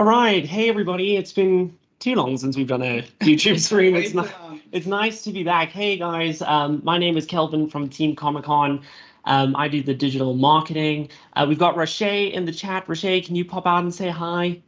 All right. Hey, everybody. It's been too long since we've done a YouTube stream. It's nice to be back. Hey, guys. My name is Kelvin from Team Comic Con. I do the digital marketing. We've got Roche in the chat. Roche, can you pop out and say hi?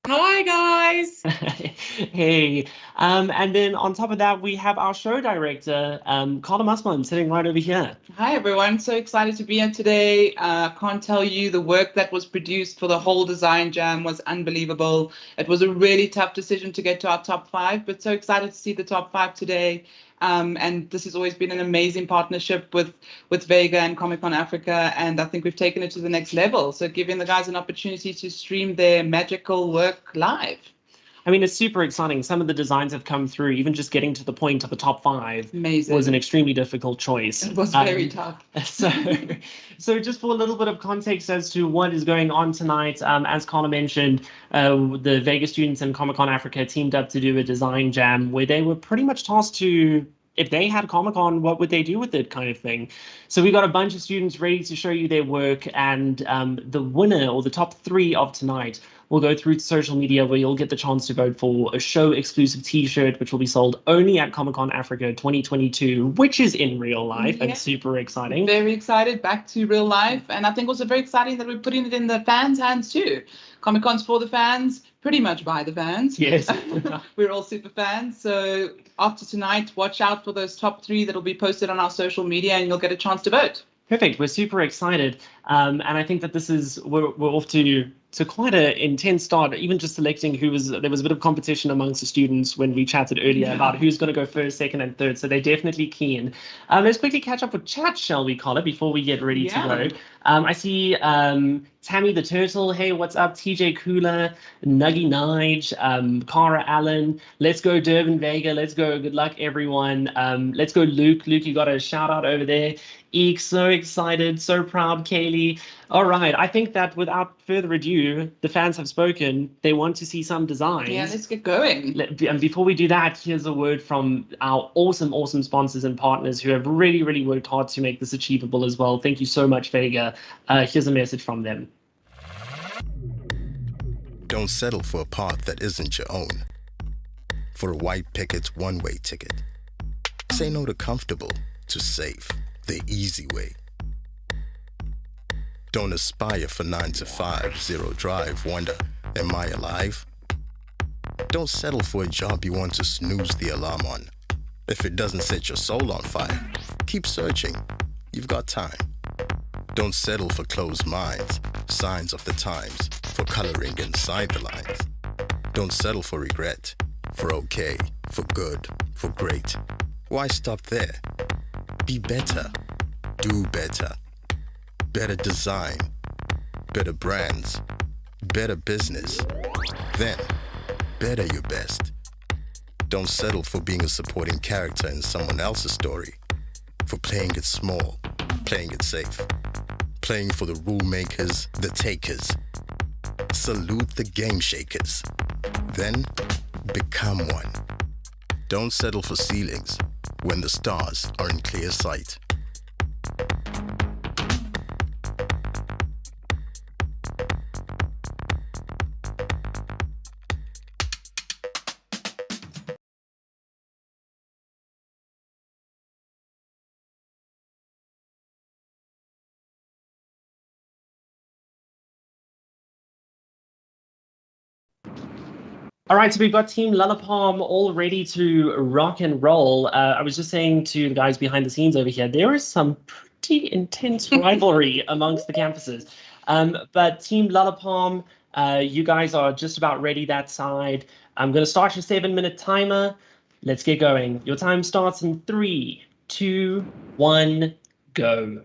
Hi, guys. Hey. And then on top of that, we have our show director, Carla Musman, sitting right over here. Hi, everyone. So excited to be here today. Can't tell you the work that was produced for the whole design jam was unbelievable. It was a really tough decision to get to our top 5, but so excited to see the top 5 today. And this has always been an amazing partnership with Vega and Comic Con Africa, and I think we've taken it to the next level. So giving the guys an opportunity to stream their magical work live. I mean, it's super exciting. Some of the designs have come through. Even just getting to the point of the top 5 Amazing. Was an extremely difficult choice. It was very tough. So just for a little bit of context as to what is going on tonight, as Carla mentioned, the Vega students and Comic Con Africa teamed up to do a design jam where they were pretty much tasked to, if they had Comic-Con, what would they do with it kind of thing. So we got a bunch of students ready to show you their work, and the winner, or the top 3 of tonight, will go through to social media where you'll get the chance to vote for a show exclusive t-shirt, which will be sold only at Comic-Con Africa 2022, which is in real life and super exciting. Very excited, back to real life. And I think also very exciting that we're putting it in the fans' hands too. Comic-Con's for the fans, pretty much by the fans. Yes. We're all super fans. So after tonight, watch out for those top 3 that'll be posted on our social media and you'll get a chance to vote. Perfect. We're super excited. And I think that we're off to quite an intense start, even just selecting there was a bit of competition amongst the students when we chatted earlier about who's going to go first, second, and third. So they're definitely keen. Let's quickly catch up with chat, shall we, Carla, before we get ready to go. I see Tammy the Turtle. Hey, what's up? TJ Cooler, Nuggy Nige, Cara Allen. Let's go, Durban Vega. Let's go. Good luck, everyone. Let's go, Luke. Luke, you got a shout out over there. Eek, so excited, so proud, Kaylee. All right, I think that without further ado, the fans have spoken. They want to see some designs. Yeah, let's get going. And before we do that, here's a word from our awesome sponsors and partners who have really, really worked hard to make this achievable as well. Thank you so much, Vega. Here's a message from them. Don't settle for a path that isn't your own. For a white picket's one-way ticket. Say no to comfortable, to safe, the easy way. Don't aspire for 9 to 5, zero drive, wonder, am I alive? Don't settle for a job you want to snooze the alarm on. If it doesn't set your soul on fire, keep searching, you've got time. Don't settle for closed minds, signs of the times, for coloring inside the lines. Don't settle for regret, for okay, for good, for great. Why stop there? Be better, do better. Better design, better brands, better business. Then, better your best. Don't settle for being a supporting character in someone else's story. For playing it small, playing it safe. Playing for the rule makers, the takers. Salute the game shakers. Then, become one. Don't settle for ceilings when the stars are in clear sight. All right, so we've got Team Lala Palm all ready to rock and roll. I was just saying to the guys behind the scenes over here, there is some pretty intense rivalry amongst the campuses. But Team Lala Palm, you guys are just about ready that side. I'm going to start your 7-minute timer. Let's get going. Your time starts in 3, 2, 1, go.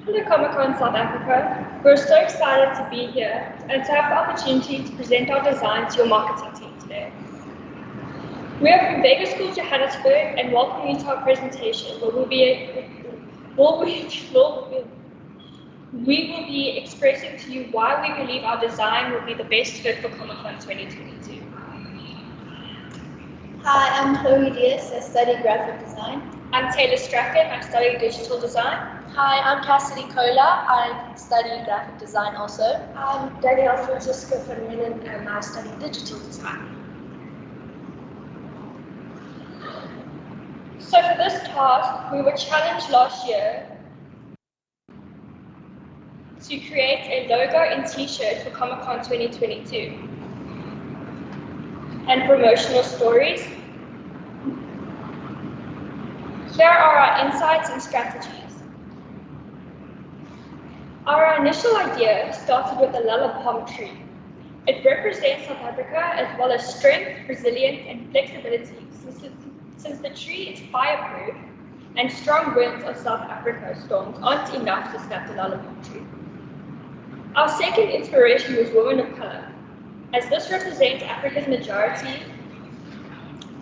Hello Comic-Con South Africa. We're so excited to be here and to have the opportunity to present our design to your marketing team today. We are from Vega School Johannesburg and welcome you to our presentation where we will be expressing to you why we believe our design will be the best fit for Comic-Con 2022. Hi, I'm Chloe Diaz. I study graphic design. I'm Taylor Strachan, I study digital design. Hi, I'm Cassidy Kola. I study graphic design also. I'm Danielle Francisco van Menen and I study digital design. So for this task, we were challenged last year to create a logo and t-shirt for Comic-Con 2022 and promotional stories. Here are our insights and strategies. Our initial idea started with the Lala Palm tree. It represents South Africa as well as strength, resilience, and flexibility since the tree is fireproof and strong winds of South Africa storms aren't enough to snap the Lala Palm tree. Our second inspiration was women of color, as this represents Africa's majority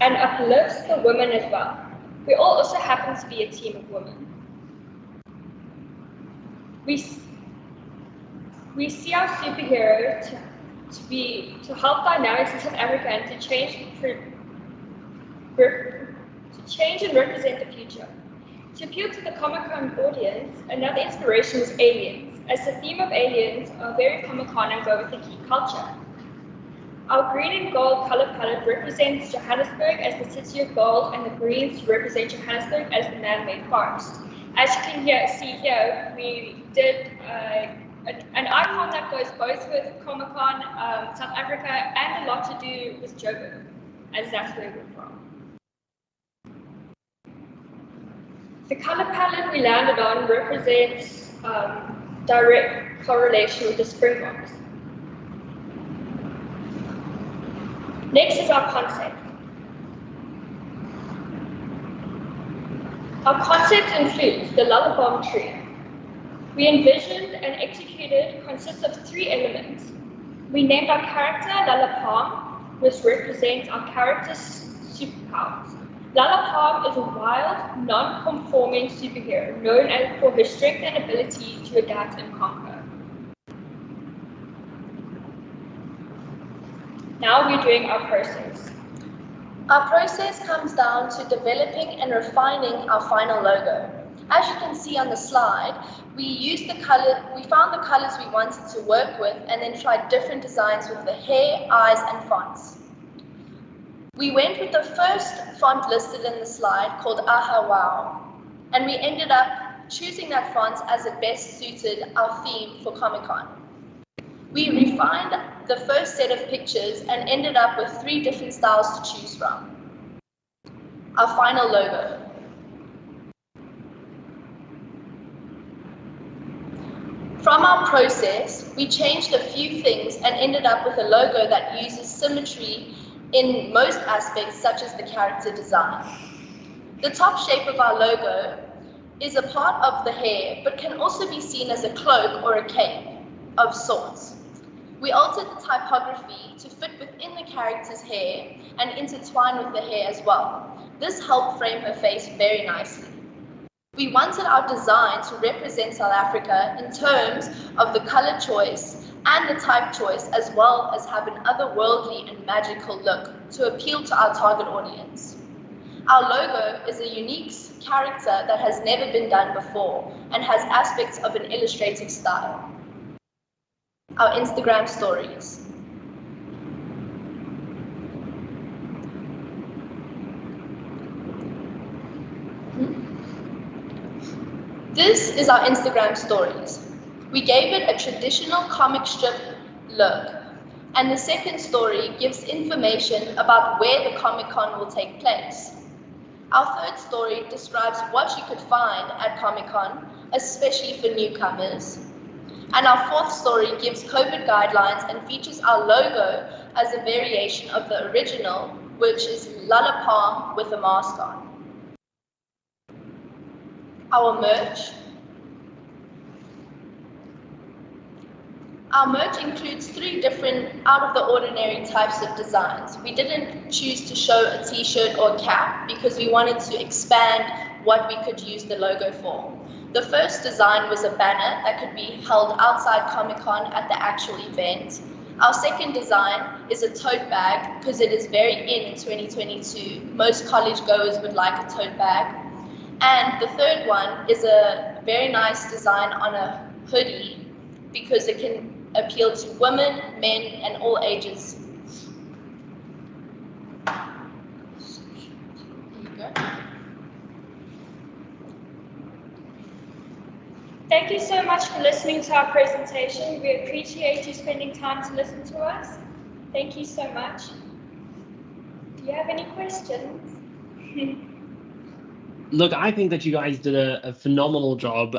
and uplifts the women as well. We all also happen to be a team of women. We see our superhero to help dynamics in South Africa and to change and represent the future. To appeal to the Comic-Con audience, another inspiration was aliens, as the theme of aliens are very Comic-Con and go with the geek culture. Our green and gold color palette represents Johannesburg as the city of gold, and the greens represent Johannesburg as the man-made forest. As you can see here, we did an icon that goes both with Comic-Con, South Africa, and a lot to do with Joburg, as that's where we're from. The color palette we landed on represents direct correlation with the Springboks. Next is our concept. Our concept includes the Lala Palm tree. We envisioned and executed consists of 3 elements. We named our character Lala Palm, which represents our character's superpowers. Lala Palm is a wild, non-conforming superhero known for her strength and ability to adapt and conquer. Now we're doing our process. Our process comes down to developing and refining our final logo. As you can see on the slide, we found the colors we wanted to work with and then tried different designs with the hair, eyes, and fonts. We went with the first font listed in the slide called Aha Wow, and we ended up choosing that font as it best suited our theme for Comic-Con. We refined the first set of pictures and ended up with 3 different styles to choose from. Our final logo. From our process, we changed a few things and ended up with a logo that uses symmetry in most aspects, such as the character design. The top shape of our logo is a part of the hair, but can also be seen as a cloak or a cape of sorts. We altered the typography to fit within the character's hair and intertwine with the hair as well. This helped frame her face very nicely. We wanted our design to represent South Africa in terms of the color choice and the type choice, as well as have an otherworldly and magical look to appeal to our target audience. Our logo is a unique character that has never been done before and has aspects of an illustrative style. Our Instagram stories. This is our Instagram stories. We gave it a traditional comic strip look, and the second story gives information about where the Comic-Con will take place. Our third story describes what you could find at Comic-Con, especially for newcomers. And our fourth story gives COVID guidelines and features our logo as a variation of the original, which is Lala Palm with a mask on. Our merch. Our merch includes 3 different out-of-the-ordinary types of designs. We didn't choose to show a t-shirt or a cap because we wanted to expand what we could use the logo for. The first design was a banner that could be held outside Comic-Con at the actual event. Our second design is a tote bag because it is very in 2022. Most college goers would like a tote bag. And the third one is a very nice design on a hoodie because it can appeal to women, men, and all ages. There you go. Thank you so much for listening to our presentation. We appreciate you spending time to listen to us. Thank you so much. Do you have any questions? Look, I think that you guys did a phenomenal job.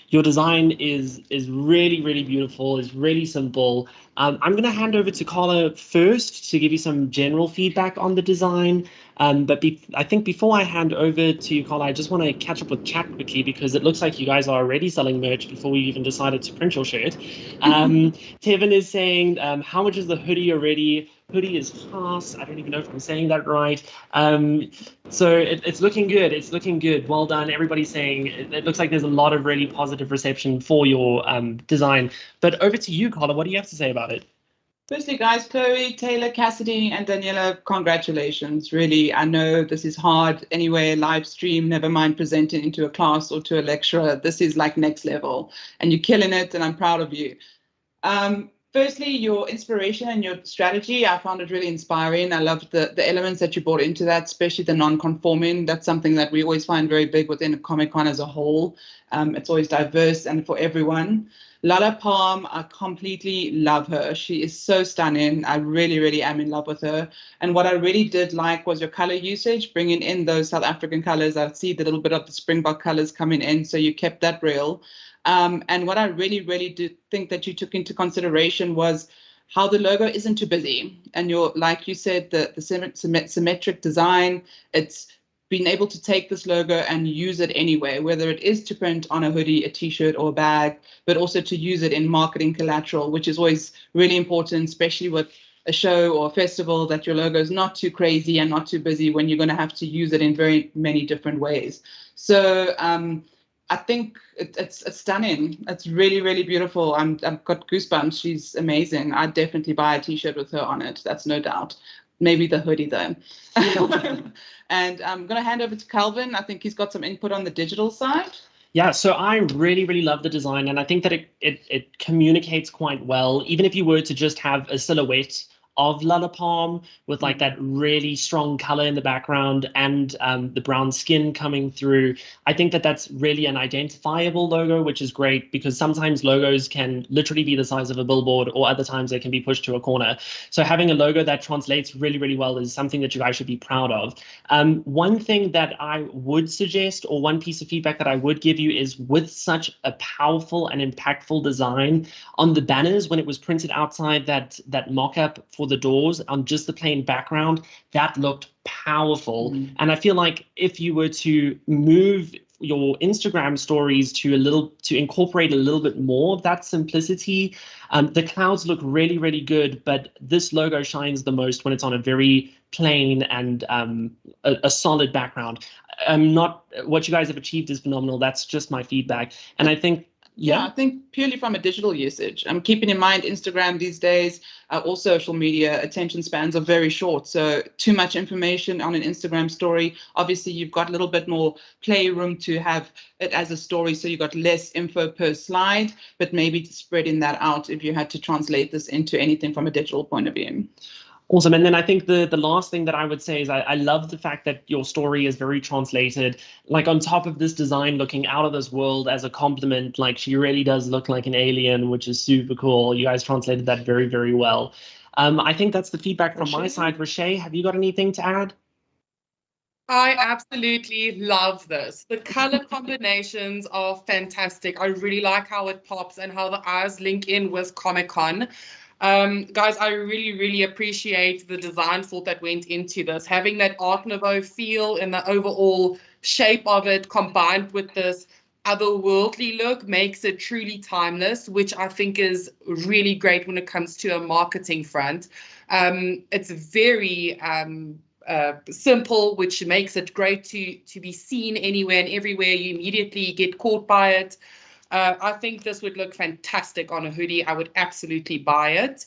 Your design is really, really beautiful. It's really simple. I'm going to hand over to Carla first to give you some general feedback on the design. But I think before I hand over to you, Carla, I just want to catch up with chat quickly because it looks like you guys are already selling merch before we even decided to print your shirt. Tevin is saying, how much is the hoodie already? Hoodie is fast. I don't even know if I'm saying that right. So it's looking good. It's looking good. Well done. Everybody's saying it looks like there's a lot of really positive reception for your design. But over to you, Carla. What do you have to say about it? Firstly, guys, Chloe, Taylor, Cassidy, and Daniela, congratulations. Really, I know this is hard anyway, live stream, never mind presenting into a class or to a lecturer. This is like next level, and you're killing it, and I'm proud of you. Firstly, your inspiration and your strategy, I found it really inspiring. I loved the elements that you brought into that, especially the non-conforming. That's something that we always find very big within a Comic-Con as a whole. It's always diverse and for everyone. Lala Palm, I completely love her. She is so stunning. I really, really am in love with her. And what I really did like was your color usage, bringing in those South African colors. I see the little bit of the Springbok colors coming in, so you kept that real. And what I really, really did think that you took into consideration was how the logo isn't too busy. And like you said, the symmetric design, it's being able to take this logo and use it anywhere, whether it is to print on a hoodie, a t-shirt, or a bag, but also to use it in marketing collateral, which is always really important, especially with a show or a festival, that your logo is not too crazy and not too busy when you're going to have to use it in very many different ways. So I think it's stunning. It's really, really beautiful. I've got goosebumps. She's amazing. I'd definitely buy a t-shirt with her on it. That's no doubt. Maybe the hoodie though. And I'm going to hand over to Calvin. I think he's got some input on the digital side. Yeah, so I really, really love the design, and I think that it communicates quite well. Even if you were to just have a silhouette of Lala Palm with like that really strong color in the background and the brown skin coming through, I think that that's really an identifiable logo, which is great because sometimes logos can literally be the size of a billboard, or other times they can be pushed to a corner. So having a logo that translates really, really well is something that you guys should be proud of. One thing that I would suggest, or one piece of feedback that I would give you, is with such a powerful and impactful design on the banners, when it was printed outside that mock-up for the doors on just the plain background, that looked powerful. And I feel like if you were to move your Instagram stories to incorporate a little bit more of that simplicity, the clouds look really, really good, but this logo shines the most when it's on a very plain and a solid background. What you guys have achieved is phenomenal. That's just my feedback. And I think I think purely from a digital usage. I'm keeping in mind Instagram these days, all social media attention spans are very short. So too much information on an Instagram story. Obviously, you've got a little bit more playroom to have it as a story. So you've got less info per slide, but maybe spreading that out if you had to translate this into anything from a digital point of view. Awesome. And then I think the last thing that I would say is I love the fact that your story is very translated. Like on top of this design looking out of this world as a compliment, like she really does look like an alien, which is super cool. You guys translated that very, very well. I think that's the feedback from my side. Rashay, have you got anything to add? I absolutely love this. The color combinations are fantastic. I really like how it pops and how the eyes link in with Comic-Con. Guys, I really, really appreciate the design thought that went into this. Having that Art Nouveau feel and the overall shape of it combined with this otherworldly look makes it truly timeless, which I think is really great when it comes to a marketing front. It's very simple, which makes it great to be seen anywhere and everywhere. You immediately get caught by it. I think this would look fantastic on a hoodie. I would absolutely buy it.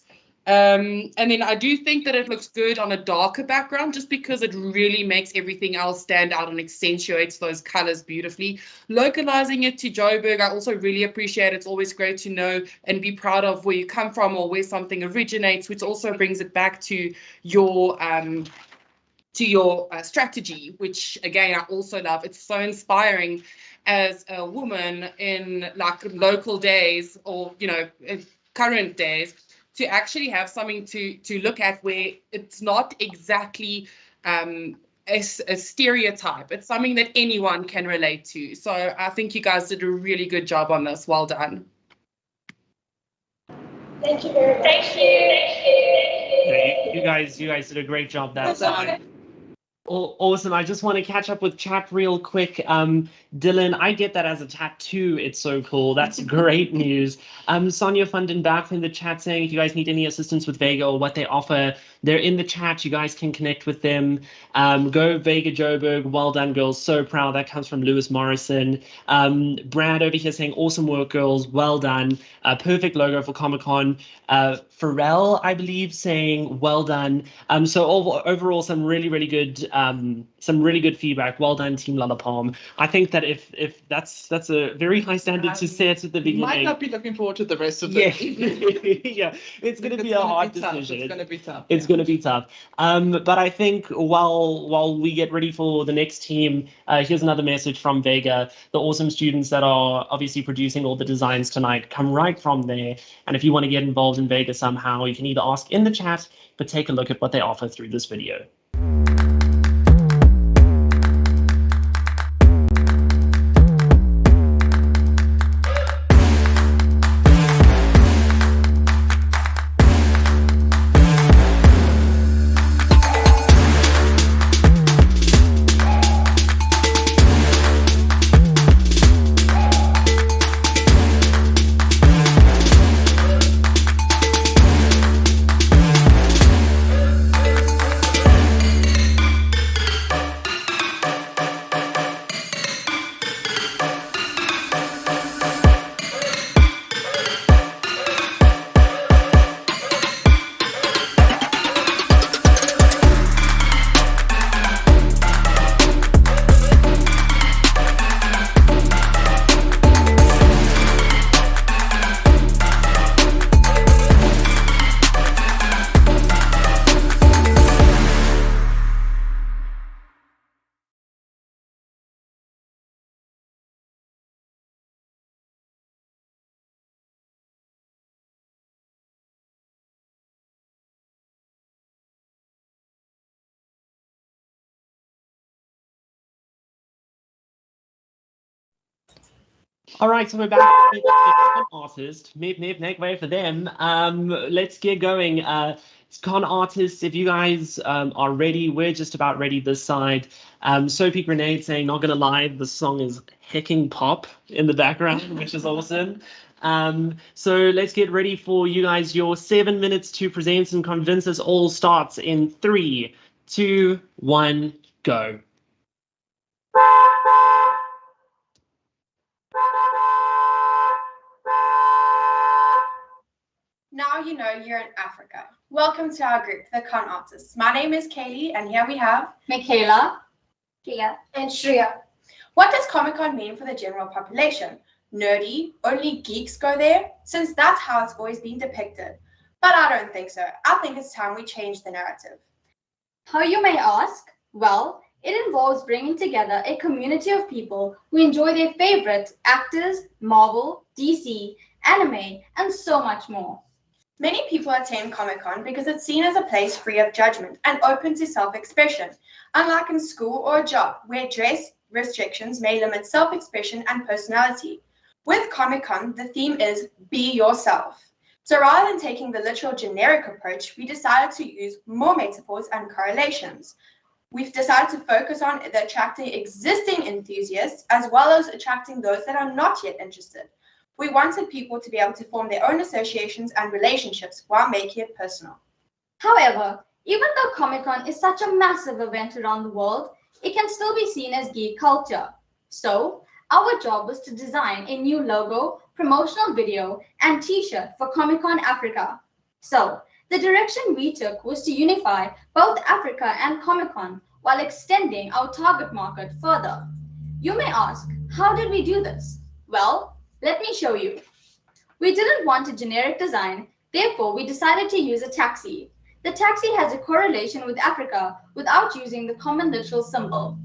And then I do think that it looks good on a darker background just because it really makes everything else stand out and accentuates those colors beautifully. Localizing it to Joburg, I also really appreciate. It's always great to know and be proud of where you come from or where something originates, which also brings it back to your strategy, which again I also love. It's so inspiring as a woman in like local days or current days to actually have something to look at where it's not exactly a stereotype. It's something that anyone can relate to. So I think you guys did a really good job on this. Well done. Thank you very much. Thank you. Yeah, you guys did a great job. That's Well done. awesome. I just want to catch up with chat real quick. Dylan, I get that as a tattoo. It's so cool. That's great news. Sonia Fundenbach in the chat saying if you guys need any assistance with Vega or what they offer, they're in the chat. You guys can connect with them. Go Vega Joburg. Well done, girls. So proud. That comes from Lewis Morrison. Brad over here saying awesome work, girls. Well done. Perfect logo for Comic-Con. Pharrell, I believe, saying well done. So overall, some really good feedback. Well done, Team Lala Palm. I think that if that's a very high standard to set at the beginning. Might not be looking forward to the rest of it. Yeah, it's going to be a hard decision. It's going to be tough. It's going to be tough. But I think while we get ready for the next team, here's another message from Vega. The awesome students that are obviously producing all the designs tonight come right from there. And if you want to get involved in Vega somehow, you can either ask in the chat, but take a look at what they offer through this video. All right, so we're back with the con artist. Make way for them. Let's get going. Con artists, if you guys are ready, we're just about ready this side. Sophie Grenade saying, not gonna lie, the song is hecking pop in the background, which is awesome. So let's get ready for you guys. Your 7 minutes to present and convince us all starts in 3, 2, 1, go. Now you know you're in Africa. Welcome to our group, the Con Artists. My name is Kaylee, and here we have Michaela, Shreya, and Shreya. What does Comic-Con mean for the general population? Nerdy? Only geeks go there? Since that's how it's always been depicted. But I don't think so. I think it's time we change the narrative. how you may ask? Well, it involves bringing together a community of people who enjoy their favorite actors, Marvel, DC, anime, and so much more. Many people attend Comic-Con because it's seen as a place free of judgment and open to self-expression, unlike in school or a job where dress restrictions may limit self-expression and personality. With Comic-Con, the theme is Be Yourself. So rather than taking the literal generic approach, we decided to use more metaphors and correlations. We've decided to focus on attracting existing enthusiasts as well as attracting those that are not yet interested. We wanted people to be able to form their own associations and relationships while making it personal. However, even though Comic-Con is such a massive event around the world, it can still be seen as geek culture. So, our job was to design a new logo, promotional video, and t-shirt for Comic-Con Africa. So, The direction we took was to unify both Africa and Comic-Con while extending our target market further. You may ask, how did we do this? Well, let me show you. We didn't want a generic design, therefore we decided to use a taxi. The taxi has a correlation with Africa without using the common literal symbol.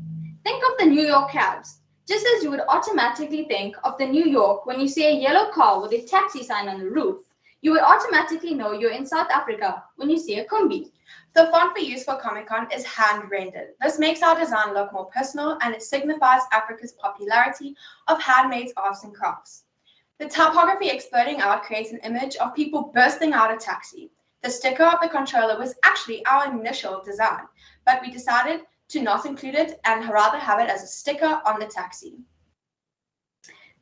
Think of the New York cabs. Just as you would automatically think of the New York when you see a yellow car with a taxi sign on the roof, you would automatically know you're in South Africa when you see a Kumbi. The font we use for Comic-Con is hand-rendered. This makes our design look more personal and it signifies Africa's popularity of handmade arts and crafts. The typography exploding out creates an image of people bursting out a taxi. The sticker of the controller was actually our initial design, but we decided to not include it and rather have it as a sticker on the taxi.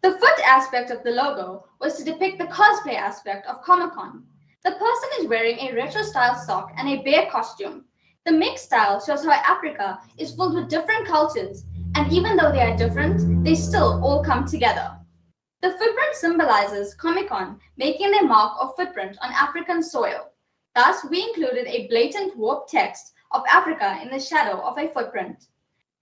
The foot aspect of the logo was to depict the cosplay aspect of Comic-Con. The person is wearing a retro-style sock and a bear costume. The mixed style shows how Africa is filled with different cultures, and even though they are different, they still all come together. The footprint symbolizes Comic-Con making their mark or footprint on African soil. Thus, we included a blatant warped text of Africa in the shadow of a footprint.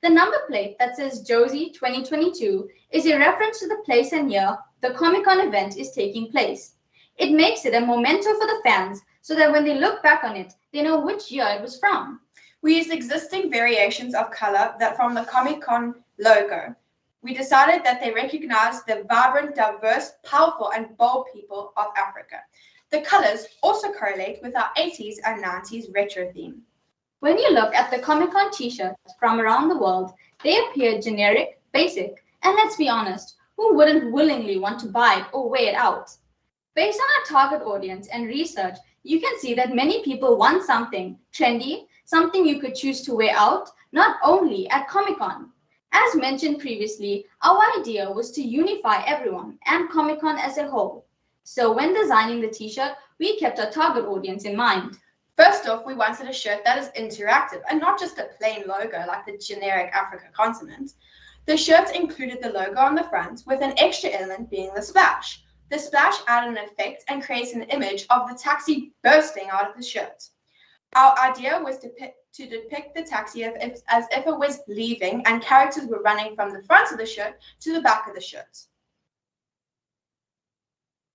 The number plate that says Josie 2022 is a reference to the place and year the Comic-Con event is taking place. It makes it a memento for the fans so that when they look back on it, they know which year it was from. We used existing variations of color that from the Comic-Con logo. We decided that they recognize the vibrant, diverse, powerful, and bold people of Africa. The colors also correlate with our 80s and 90s retro theme. When you look at the Comic-Con t-shirts from around the world, they appear generic, basic, and let's be honest, who wouldn't willingly want to buy it or wear it out? Based on our target audience and research, you can see that many people want something trendy, something you could choose to wear out, not only at Comic-Con. As mentioned previously, our idea was to unify everyone and Comic-Con as a whole. So when designing the t-shirt, we kept our target audience in mind. First off, we wanted a shirt that is interactive and not just a plain logo like the generic Africa continent. The shirt included the logo on the front with an extra element being the splash. The splash added an effect and creates an image of the taxi bursting out of the shirt. Our idea was to depict the taxi as if it was leaving and characters were running from the front of the shirt to the back of the shirt.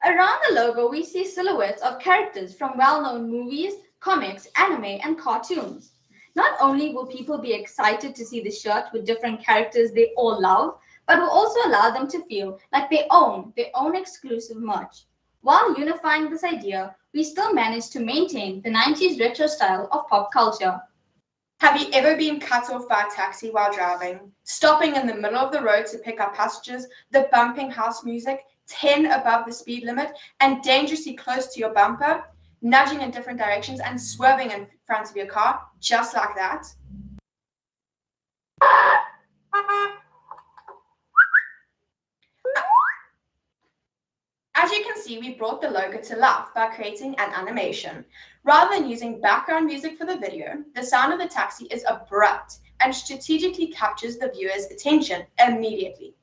Around the logo, we see silhouettes of characters from well-known movies, comics, anime, and cartoons. Not only will people be excited to see the shirt with different characters they all love, but will also allow them to feel like they own their own exclusive merch. While unifying this idea, we still managed to maintain the 90s retro style of pop culture. Have you ever been cut off by a taxi while driving? Stopping in the middle of the road to pick up passengers, the bumping house music, 10 above the speed limit, and dangerously close to your bumper, nudging in different directions and swerving in front of your car, just like that? As you can see, we brought the logo to life by creating an animation. Rather than using background music for the video, the sound of the taxi is abrupt and strategically captures the viewer's attention immediately.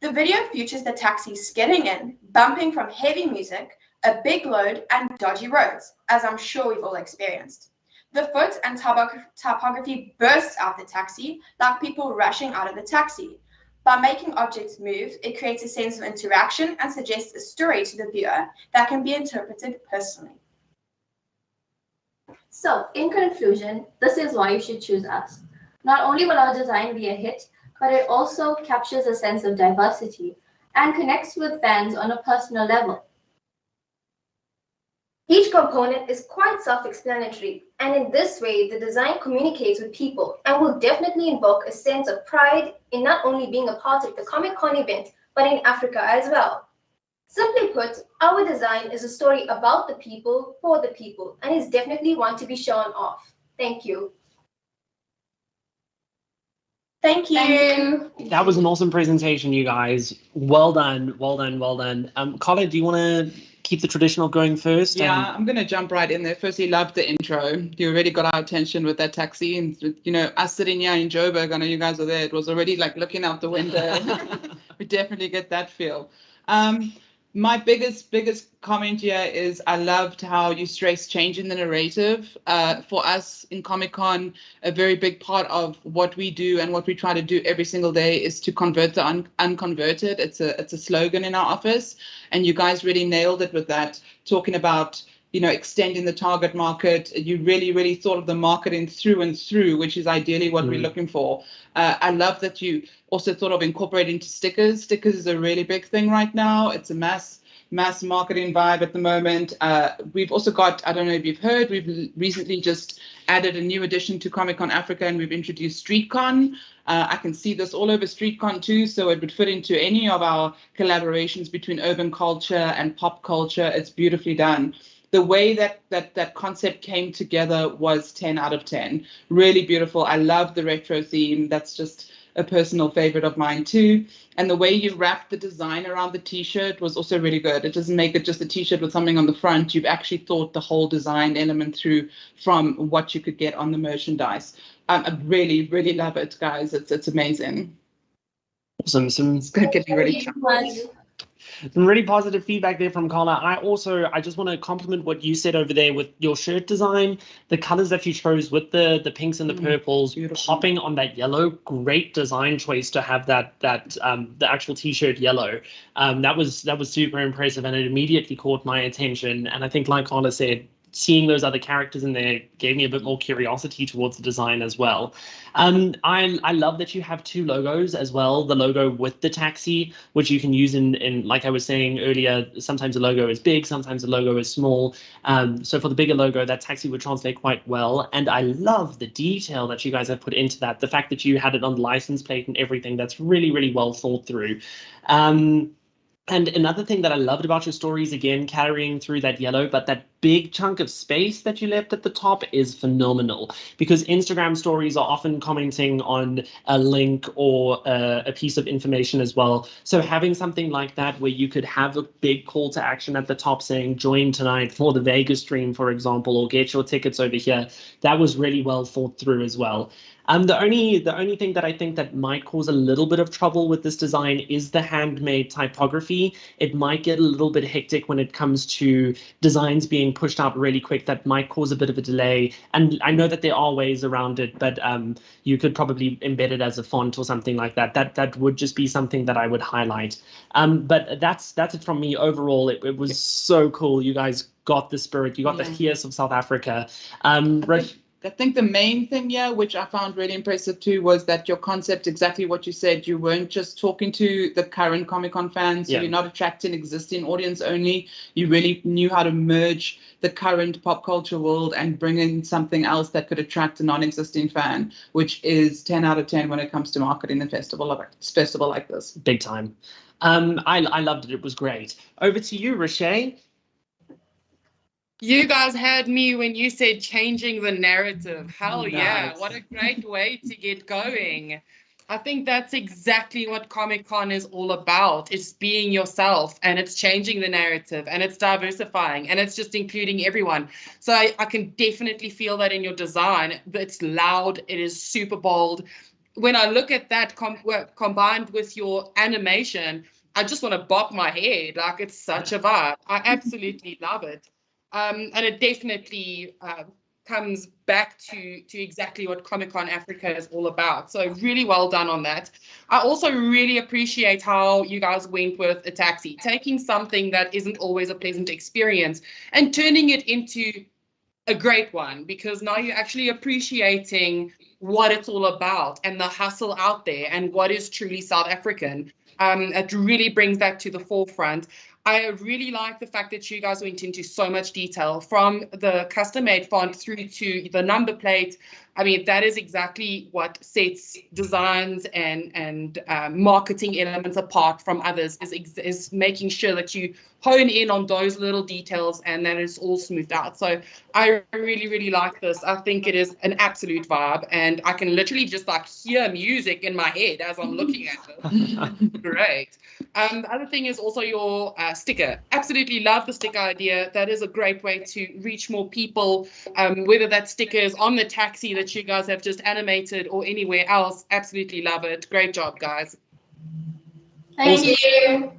The video features the taxi skidding in, bumping from heavy music, a big load, and dodgy roads, as I'm sure we've all experienced. The foot and typography bursts out the taxi, like people rushing out of the taxi. By making objects move, it creates a sense of interaction and suggests a story to the viewer that can be interpreted personally. So, in conclusion, this is why you should choose us. Not only will our design be a hit, but it also captures a sense of diversity and connects with fans on a personal level. Each component is quite self-explanatory, and in this way, the design communicates with people and will definitely invoke a sense of pride in not only being a part of the Comic-Con event, but in Africa as well. Simply put, our design is a story about the people, for the people, and is definitely one to be shown off. Thank you. Thank you. Thank you. That was an awesome presentation, you guys. Well done, well done, well done. Carla, do you want to keep the traditional going first? Yeah, I'm going to jump right in there. Firstly, loved the intro. You already got our attention with that taxi. And, you know, us sitting here in Joburg, I know you guys are there. It was already like looking out the window. We definitely get that feel. My biggest comment here is I loved how you stress change in the narrative. For us in Comic-Con, a very big part of what we do and what we try to do every single day is to convert the unconverted. It's a slogan in our office, and you guys really nailed it with that, talking about, you know, extending the target market. You really thought of the marketing through and through, which is ideally what we're looking for. I love that you also thought of incorporating stickers. Stickers is a really big thing right now. It's a mass marketing vibe at the moment. We've also got, I don't know if you've heard, we've recently just added a new addition to Comic-Con Africa, and we've introduced StreetCon. I can see this all over StreetCon too, so it would fit into any of our collaborations between urban culture and pop culture. It's beautifully done. The way that concept came together was 10 out of 10. Really beautiful. I love the retro theme. That's just a personal favorite of mine too. And the way you wrapped the design around the t-shirt was also really good. It doesn't make it just a t-shirt with something on the front. You've actually thought the whole design element through from what you could get on the merchandise. I really love it, guys. It's amazing. Awesome. It's going to get me really Some really positive feedback there from Carla. I just want to compliment what you said over there with your shirt design, the colors that you chose with the pinks and the purples, popping on that yellow. Great design choice to have that the actual t-shirt yellow. That was super impressive, and it immediately caught my attention. And I think, like Carla said, seeing those other characters in there gave me a bit more curiosity towards the design as well. I love that you have two logos as well, the logo with the taxi, which you can use in like I was saying earlier, sometimes the logo is big, sometimes the logo is small. So for the bigger logo, that taxi would translate quite well. And I love the detail that you guys have put into that. The fact that you had it on the license plate and everything, that's really well thought through. And another thing that I loved about your stories, again, carrying through that yellow, but that big chunk of space that you left at the top is phenomenal, because Instagram stories are often commenting on a link or a piece of information as well. So having something like that where you could have a big call to action at the top saying join tonight for the Vega stream, for example, or get your tickets over here, that was really well thought through as well. The only thing that I think that might cause a little bit of trouble with this design is the handmade typography. It might get a little bit hectic when it comes to designs being pushed out really quick. That might cause a bit of a delay. And I know that there are ways around it, but you could probably embed it as a font or something like that. That would just be something that I would highlight. But that's it from me. Overall, it was so cool. You guys got the spirit. You got the fierce of South Africa. I think the main thing, which I found really impressive too, was that your concept, exactly what you said, you weren't just talking to the current Comic-Con fans, so you're not attracting existing audience only. You really knew how to merge the current pop culture world and bring in something else that could attract a non-existing fan, which is 10 out of 10 when it comes to marketing a festival like this. Big time. I loved it. It was great. Over to you, Rashay. You guys had me when you said changing the narrative. Hell yeah, what a great way to get going. I think that's exactly what Comic-Con is all about. It's being yourself, and it's changing the narrative, and it's diversifying, and it's just including everyone. So I can definitely feel that in your design. It's loud, it is super bold. When I look at that combined with your animation, I just want to bop my head. Like, it's such a vibe. I absolutely love it. And it definitely comes back to exactly what Comic-Con Africa is all about. So really well done on that. I also really appreciate how you guys went with a taxi, taking something that isn't always a pleasant experience and turning it into a great one, because now you're actually appreciating what it's all about and the hustle out there and what is truly South African. It really brings that to the forefront. I really like the fact that you guys went into so much detail, from the custom-made font through to the number plate. I mean, that is exactly what sets designs and marketing elements apart from others, is making sure that you hone in on those little details and that it's all smoothed out. So I really like this. I think it is an absolute vibe, and I can literally just like hear music in my head as I'm looking at it. Great. The other thing is also your sticker. Absolutely love the sticker idea. That is a great way to reach more people, whether that sticker is on the taxi that you guys have just animated or anywhere else. Absolutely love it. Great job, guys. Thank you.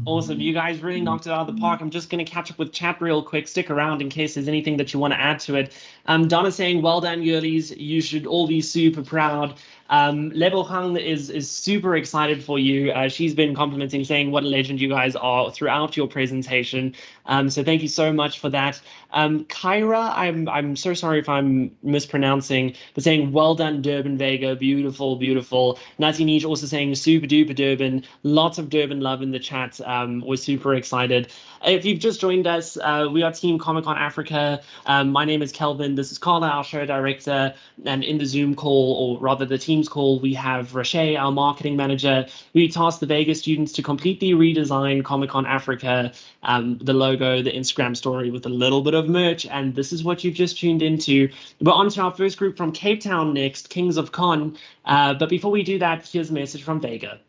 Awesome. You guys really knocked it out of the park. I'm just going to catch up with chat real quick. Stick around in case there's anything that you want to add to it. Donna saying, well done, girlies. You should all be super proud. Lebo Hang is super excited for you. She's been complimenting, saying what a legend you guys are throughout your presentation. So thank you so much for that. Kyra, I'm so sorry if I'm mispronouncing, but saying well done, Durban Vega. Beautiful, beautiful. Nati Niche also saying super duper Durban. Lots of Durban love in the chat. We're super excited. If you've just joined us, we are Team Comic-Con Africa. My name is Kelvin. This is Carla, our show director. And in the Zoom call, or rather the Teams call, we have Rashay, our marketing manager. We tasked the Vega students to completely redesign Comic-Con Africa, the logo, the Instagram story with a little bit of merch. And this is what you've just tuned into. We're on to our first group from Cape Town next, Kings of Con. But before we do that, here's a message from Vega.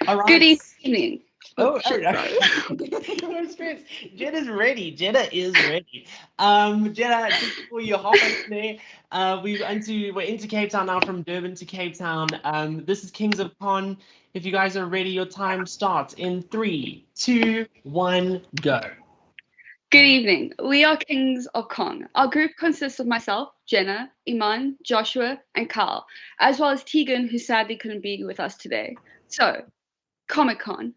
All right. Good evening. Oh, no stress. Jenna's ready. Jenna is ready. Jenna, just before you hop in there, we're into Cape Town now, from Durban to Cape Town. This is Kings of Con. If you guys are ready, your time starts in 3, 2, 1, go. Good evening. We are Kings of Con. Our group consists of myself, Jenna, Iman, Joshua, and Carl, as well as Tegan, who sadly couldn't be with us today. So, Comic-Con,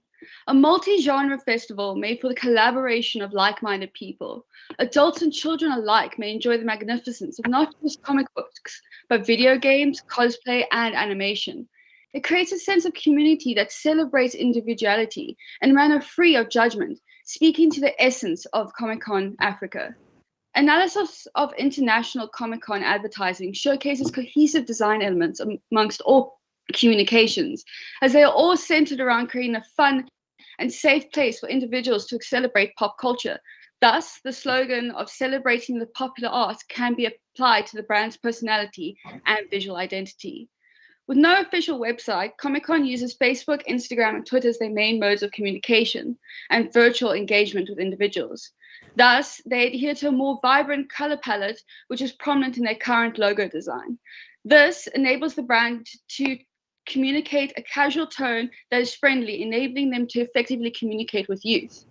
a multi-genre festival made for the collaboration of like-minded people. Adults and children alike may enjoy the magnificence of not just comic books, but video games, cosplay, and animation. It creates a sense of community that celebrates individuality and manner free of judgment, speaking to the essence of Comic-Con Africa. Analysis of international Comic-Con advertising showcases cohesive design elements amongst all communications, as they are all centered around creating a fun and safe place for individuals to celebrate pop culture. Thus, the slogan of celebrating the popular arts can be applied to the brand's personality and visual identity. With no official website, Comic-Con uses Facebook, Instagram, and Twitter as their main modes of communication and virtual engagement with individuals. Thus, they adhere to a more vibrant color palette, which is prominent in their current logo design. This enables the brand to communicate a casual tone that is friendly, enabling them to effectively communicate with youth.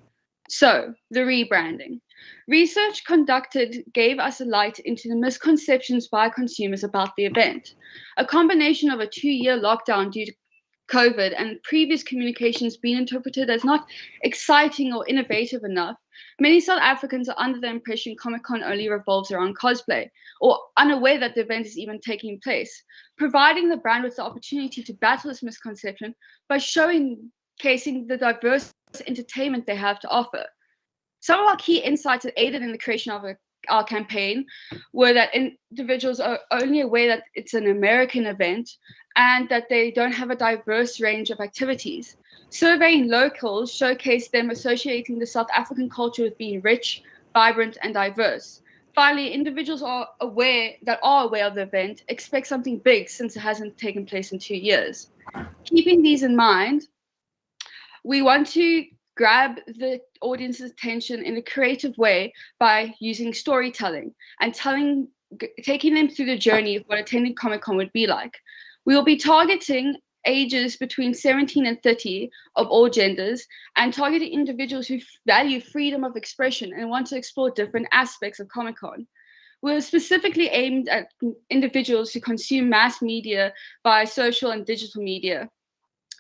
So, the rebranding. Research conducted gave us a light into the misconceptions by consumers about the event. A combination of a 2-year lockdown due to COVID and previous communications being interpreted as not exciting or innovative enough, many South Africans are under the impression Comic-Con only revolves around cosplay, or unaware that the event is even taking place, providing the brand with the opportunity to battle this misconception by showcasing the diverse entertainment they have to offer. Some of our key insights that aided in the creation of our campaign were that individuals are only aware that it's an American event and that they don't have a diverse range of activities. Surveying locals showcased them associating the South African culture with being rich, vibrant, and diverse. Finally, individuals are aware of the event expect something big since it hasn't taken place in 2 years. Keeping these in mind, we want to grab the audience's attention in a creative way by using storytelling and taking them through the journey of what attending Comic-Con would be like. We will be targeting ages between 17 and 30 of all genders, and targeting individuals who value freedom of expression and want to explore different aspects of Comic-Con. We're specifically aimed at individuals who consume mass media via social and digital media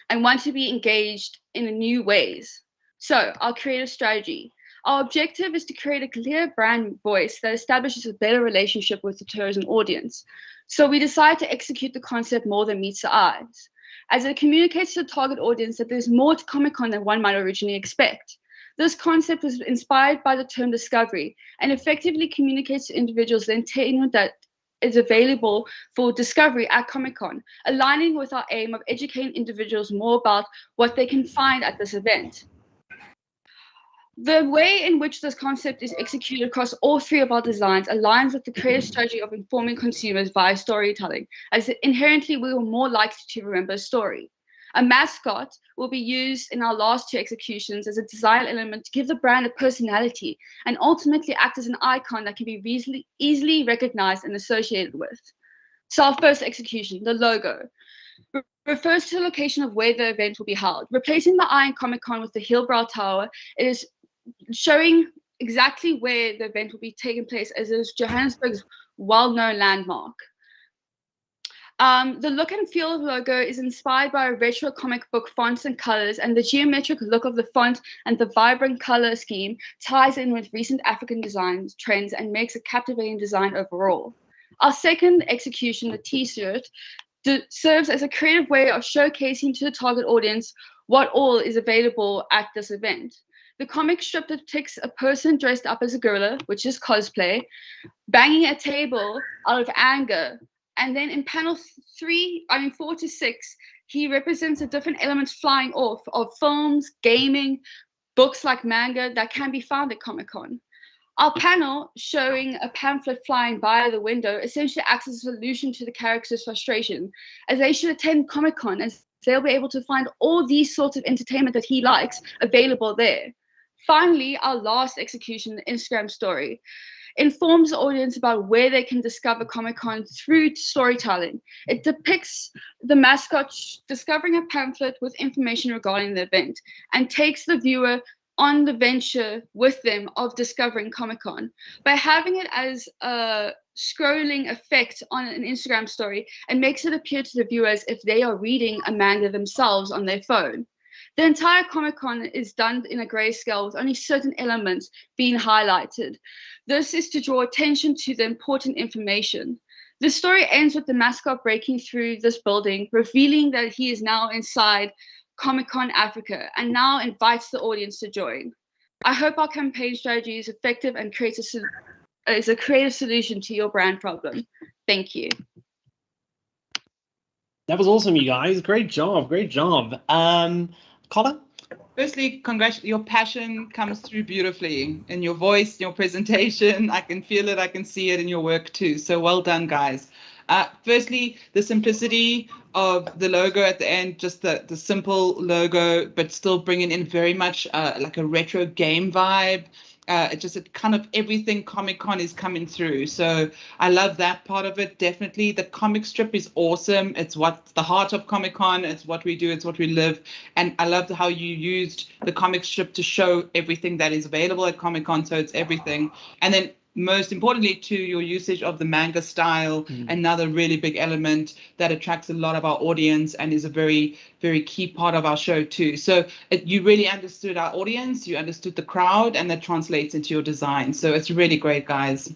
and want to be engaged in new ways. So, our creative strategy. Our objective is to create a clear brand voice that establishes a better relationship with the tourism audience. So we decide to execute the concept more than meets the eyes, as it communicates to the target audience that there's more to Comic-Con than one might originally expect. This concept was inspired by the term discovery and effectively communicates to individuals the entertainment that is available for discovery at Comic-Con, aligning with our aim of educating individuals more about what they can find at this event. The way in which this concept is executed across all three of our designs aligns with the creative strategy of informing consumers via storytelling, as inherently we are more likely to remember a story. A mascot will be used in our last two executions as a design element to give the brand a personality and ultimately act as an icon that can be easily recognized and associated with. So our first execution, the logo, refers to the location of where the event will be held. Replacing the eye in Comic-Con with the Hillbrow Tower, it is showing exactly where the event will be taking place, as it is Johannesburg's well-known landmark. The look and feel of the logo is inspired by a retro comic book fonts and colors, and the geometric look of the font and the vibrant color scheme ties in with recent African design trends and makes a captivating design overall. Our second execution, the T-shirt, serves as a creative way of showcasing to the target audience what all is available at this event. The comic strip depicts a person dressed up as a gorilla, which is cosplay, banging a table out of anger. And then in panel 4 to 6, he represents the different elements flying off of films, gaming, books like manga that can be found at Comic-Con. Our panel showing a pamphlet flying by the window essentially acts as a solution to the character's frustration, as they should attend Comic-Con, as they'll be able to find all these sorts of entertainment that he likes available there. Finally, our last execution, the Instagram story, informs the audience about where they can discover Comic-Con through storytelling. It depicts the mascot discovering a pamphlet with information regarding the event and takes the viewer on the venture with them of discovering Comic-Con. By having it as a scrolling effect on an Instagram story, and makes it appear to the viewer as if they are reading a manga themselves on their phone. The entire Comic-Con is done in a grayscale with only certain elements being highlighted. This is to draw attention to the important information. The story ends with the mascot breaking through this building, revealing that he is now inside Comic-Con Africa and now invites the audience to join. I hope our campaign strategy is effective and is a creative solution to your brand problem. Thank you. That was awesome, you guys. Great job. Great job. Colin? Firstly, your passion comes through beautifully in your voice, your presentation. I can feel it, I can see it in your work too. So well done, guys. Firstly, the simplicity of the logo at the end, just the simple logo, but still bringing in very much like a retro game vibe. It kind of everything Comic-Con is coming through. So I love that part of it. Definitely the comic strip is awesome. It's what's the heart of Comic-Con. It's what we do. It's what we live. And I loved how you used the comic strip to show everything that is available at Comic-Con. So it's everything. And then most importantly, to your usage of the manga style, another really big element that attracts a lot of our audience and is a very, very key part of our show too. So you really understood our audience, you understood the crowd, and that translates into your design. So it's really great, guys.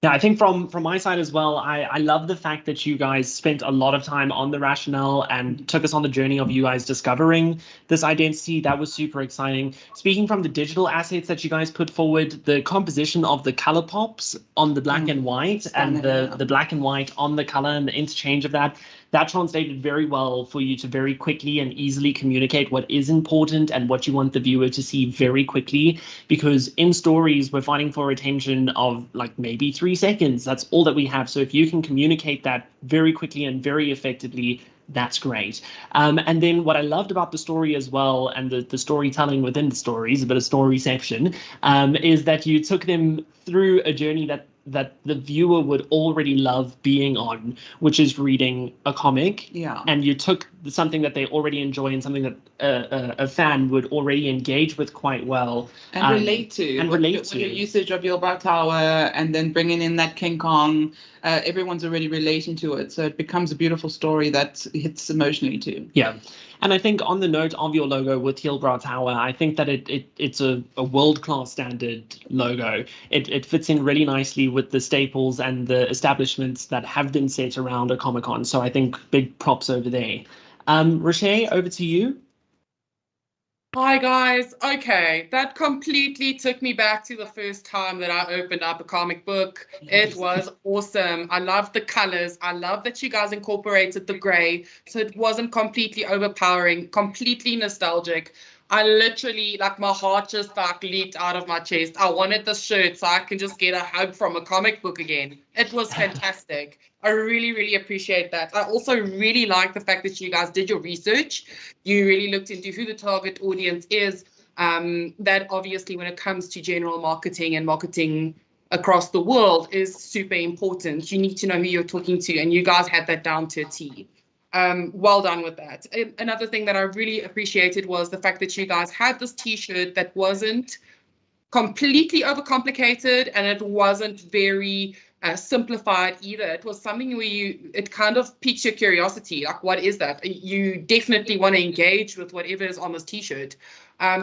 Yeah, I think from my side as well, I love the fact that you guys spent a lot of time on the rationale and took us on the journey of you guys discovering this identity. That was super exciting. Speaking from the digital assets that you guys put forward, the composition of the color pops on the black and white and the black and white on the color and the interchange of that translated very well for you to very quickly and easily communicate what is important and what you want the viewer to see very quickly, because in stories we're fighting for attention of like maybe 3 seconds. That's all that we have. So if you can communicate that very quickly and very effectively, that's great. And then what I loved about the story as well, and the storytelling within the stories, a bit of storyception, is that you took them through a journey that that the viewer would already love being on, which is reading a comic. Yeah. And you took something that they already enjoy and something that a fan would already engage with quite well. And relate to. And with relate your, to. With your usage of Yilbrow Tower and then bringing in that King Kong, everyone's already relating to it. So it becomes a beautiful story that hits emotionally too. Yeah. And I think on the note of your logo with Yilbrow Tower, I think that it's a world-class standard logo. It fits in really nicely with the staples and the establishments that have been set around a Comic-Con. So I think big props over there. Roche, over to you. Hi guys. Okay, that completely took me back to the first time that I opened up a comic book. It was awesome. I loved the colors. I love that you guys incorporated the gray, so it wasn't completely overpowering, completely nostalgic. I literally, like, my heart just like leaped out of my chest. I wanted this shirt so I can just get a hug from a comic book again. It was fantastic. I really, really appreciate that. I also really like the fact that you guys did your research. You really looked into who the target audience is. That obviously, when it comes to general marketing and marketing across the world, is super important. You need to know who you're talking to, and you guys had that down to a T. Well done with that. Another thing that I really appreciated was the fact that you guys had this t-shirt that wasn't completely overcomplicated and it wasn't very simplified either. It was something where it kind of piques your curiosity. Like, what is that? You definitely want to engage with whatever is on this t-shirt.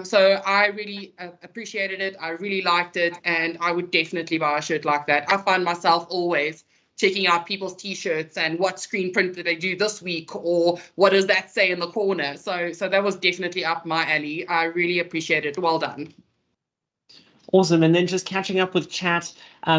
So I really appreciated it. I really liked it, and I would definitely buy a shirt like that. I find myself always checking out people's t-shirts and what screen print did they do this week, or what does that say in the corner. So that was definitely up my alley. I really appreciate it. Well done. Awesome. And then just catching up with chat,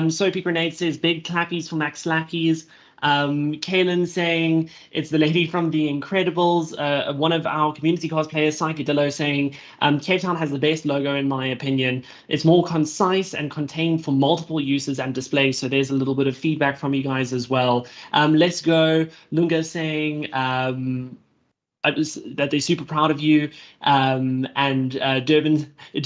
Soapy Grenade says big clappies for Max Slappies. Kaylin saying it's the lady from The Incredibles. One of our community cosplayers, Psychedillo, saying Cape Town has the best logo in my opinion. It's more concise and contained for multiple uses and displays. So there's a little bit of feedback from you guys as well. Let's go. Lunga saying that they're super proud of you, and Durban, a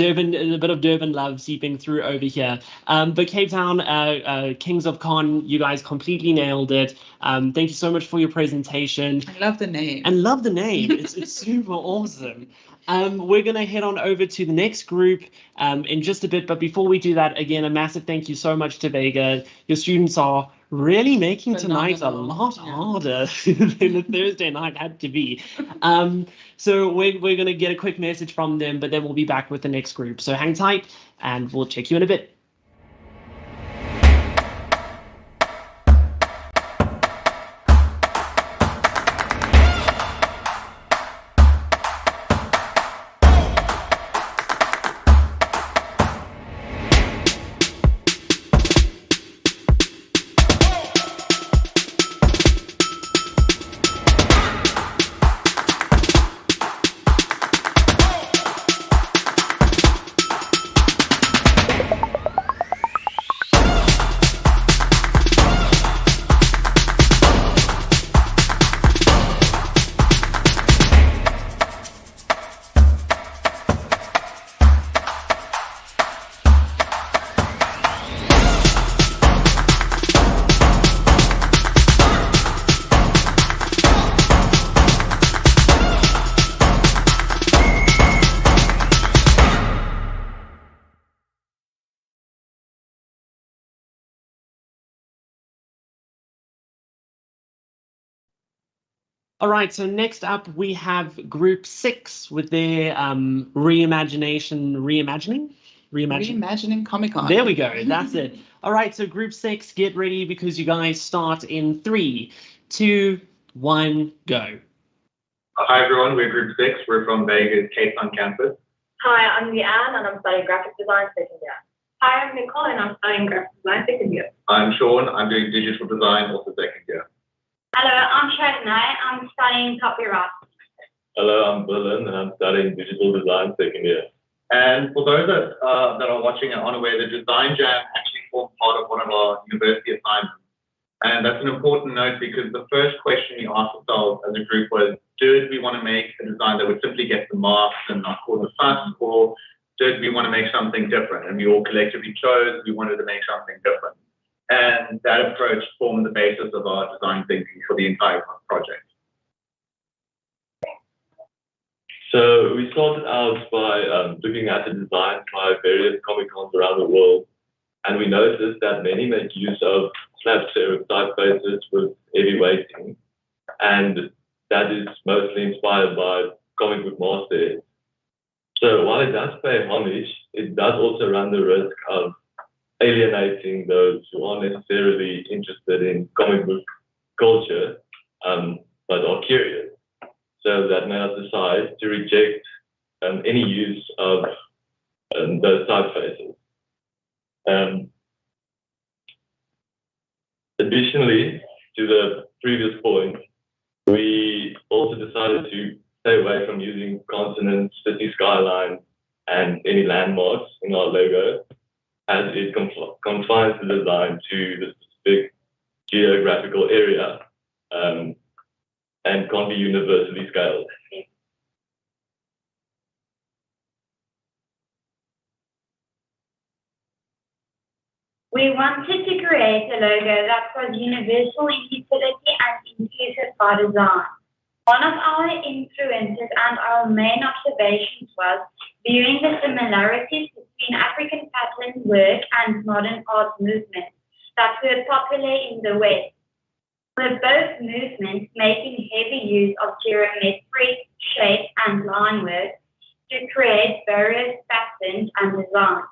bit of Durban love seeping through over here. But Cape Town, Kings of Con, you guys completely nailed it. Thank you so much for your presentation. I love the name. And love the name. It's super awesome. We're going to head on over to the next group in just a bit. But before we do that, again, a massive thank you so much to Vega. Your students are really making tonight a lot harder than the Thursday night had to be. So we're going to get a quick message from them, but then we'll be back with the next group. So hang tight and we'll check you in a bit. All right, so next up we have Group 6 with their reimagining Comic-Con. There we go, that's it. All right, so Group 6, get ready because you guys start in 3, 2, 1, go. Hi everyone, we're Group 6. We're from Vega's Cape Town campus. Hi, I'm Leanne and I'm studying graphic design second year. Hi, I'm Nicole and I'm studying graphic design second year. I'm Sean, I'm doing digital design, also second year. Hello, I'm Shadnai, I'm studying copyright. Hello, I'm Berlin and I'm studying digital design second year. And for those that are watching and aren't aware, the Design Jam actually formed part of one of our university assignments. And that's an important note because the first question we asked ourselves as a group was, did we want to make a design that would simply get the marks and not cause a fuss, or did we want to make something different? And we all collectively chose we wanted to make something different. And that approach formed the basis of our design thinking for the entire project. So we started out by looking at the designs by various Comic Cons around the world, and we noticed that many make use of slab stereotype faces with heavy weighting, and that is mostly inspired by comic book masters. So while it does pay homage, it does also run the risk of alienating those who aren't necessarily interested in comic book culture, but are curious. So that made us decide to reject any use of those typefaces. Additionally, to the previous point, we also decided to stay away from using consonants, city skylines, and any landmarks in our logo, as it confines the design to the specific geographical area and can't be universally scaled. We wanted to create a logo that was universal in utility and inclusive by design. One of our influences and our main observations was viewing the similarities between African pattern work and modern art movements that were popular in the West, with both movements making heavy use of geometric shape and line work to create various patterns and designs.